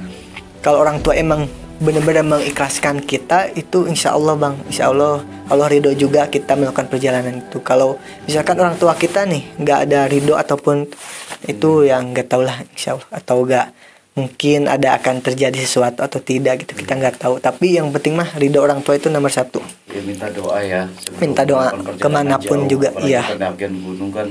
S3: orang tua emang benar-benar mengikhlaskan kita itu insya Allah bang, insya Allah Allah ridho juga kita melakukan perjalanan itu. Kalau misalkan orang tua kita nih nggak ada ridho ataupun itu yang nggak tahu lah insya Allah, atau nggak mungkin ada akan terjadi sesuatu atau tidak gitu kita nggak tahu. Tapi yang penting mah ridho orang tua itu nomor satu.
S2: Ya, minta doa ya. Sebelum
S3: Minta doa
S2: melakukan perjalanan
S3: kemanapun
S2: jauh,
S3: juga,
S2: apalagi
S3: iya.
S2: pendakian gunung kan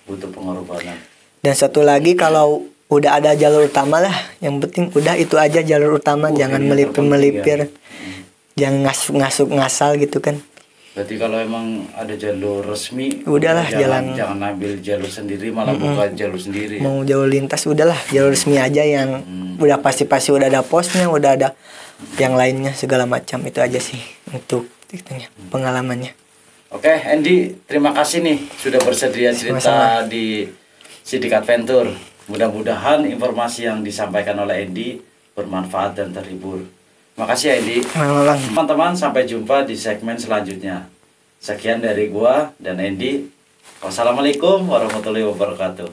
S2: butuh pengorbanan.
S3: Dan satu lagi kalau udah ada jalur utama lah, yang penting udah itu aja jalur utama, jangan
S2: ini yang
S3: melipir-melipir,
S2: terpenting
S3: jangan ngasuk ngasal gitu kan.
S2: Berarti kalau emang ada jalur resmi,
S3: Udahlah,
S2: jangan
S3: jalan.
S2: ambil jalur sendiri, malah buka jalur sendiri.
S3: Mau jalur lintas udahlah jalur resmi aja yang udah pasti udah ada posnya, udah ada yang lainnya segala macam. Itu aja sih untuk itunya, pengalamannya.
S2: Oke, Andy, terima kasih nih sudah bersedia cerita
S3: Sama-sama.
S2: di Sidik Adventure. Mudah-mudahan informasi yang disampaikan oleh Andy bermanfaat dan terhibur. Makasih ya Andy.
S3: Bang.
S2: Teman-teman, sampai jumpa di segmen selanjutnya. Sekian dari gua dan Andy. Wassalamualaikum warahmatullahi wabarakatuh.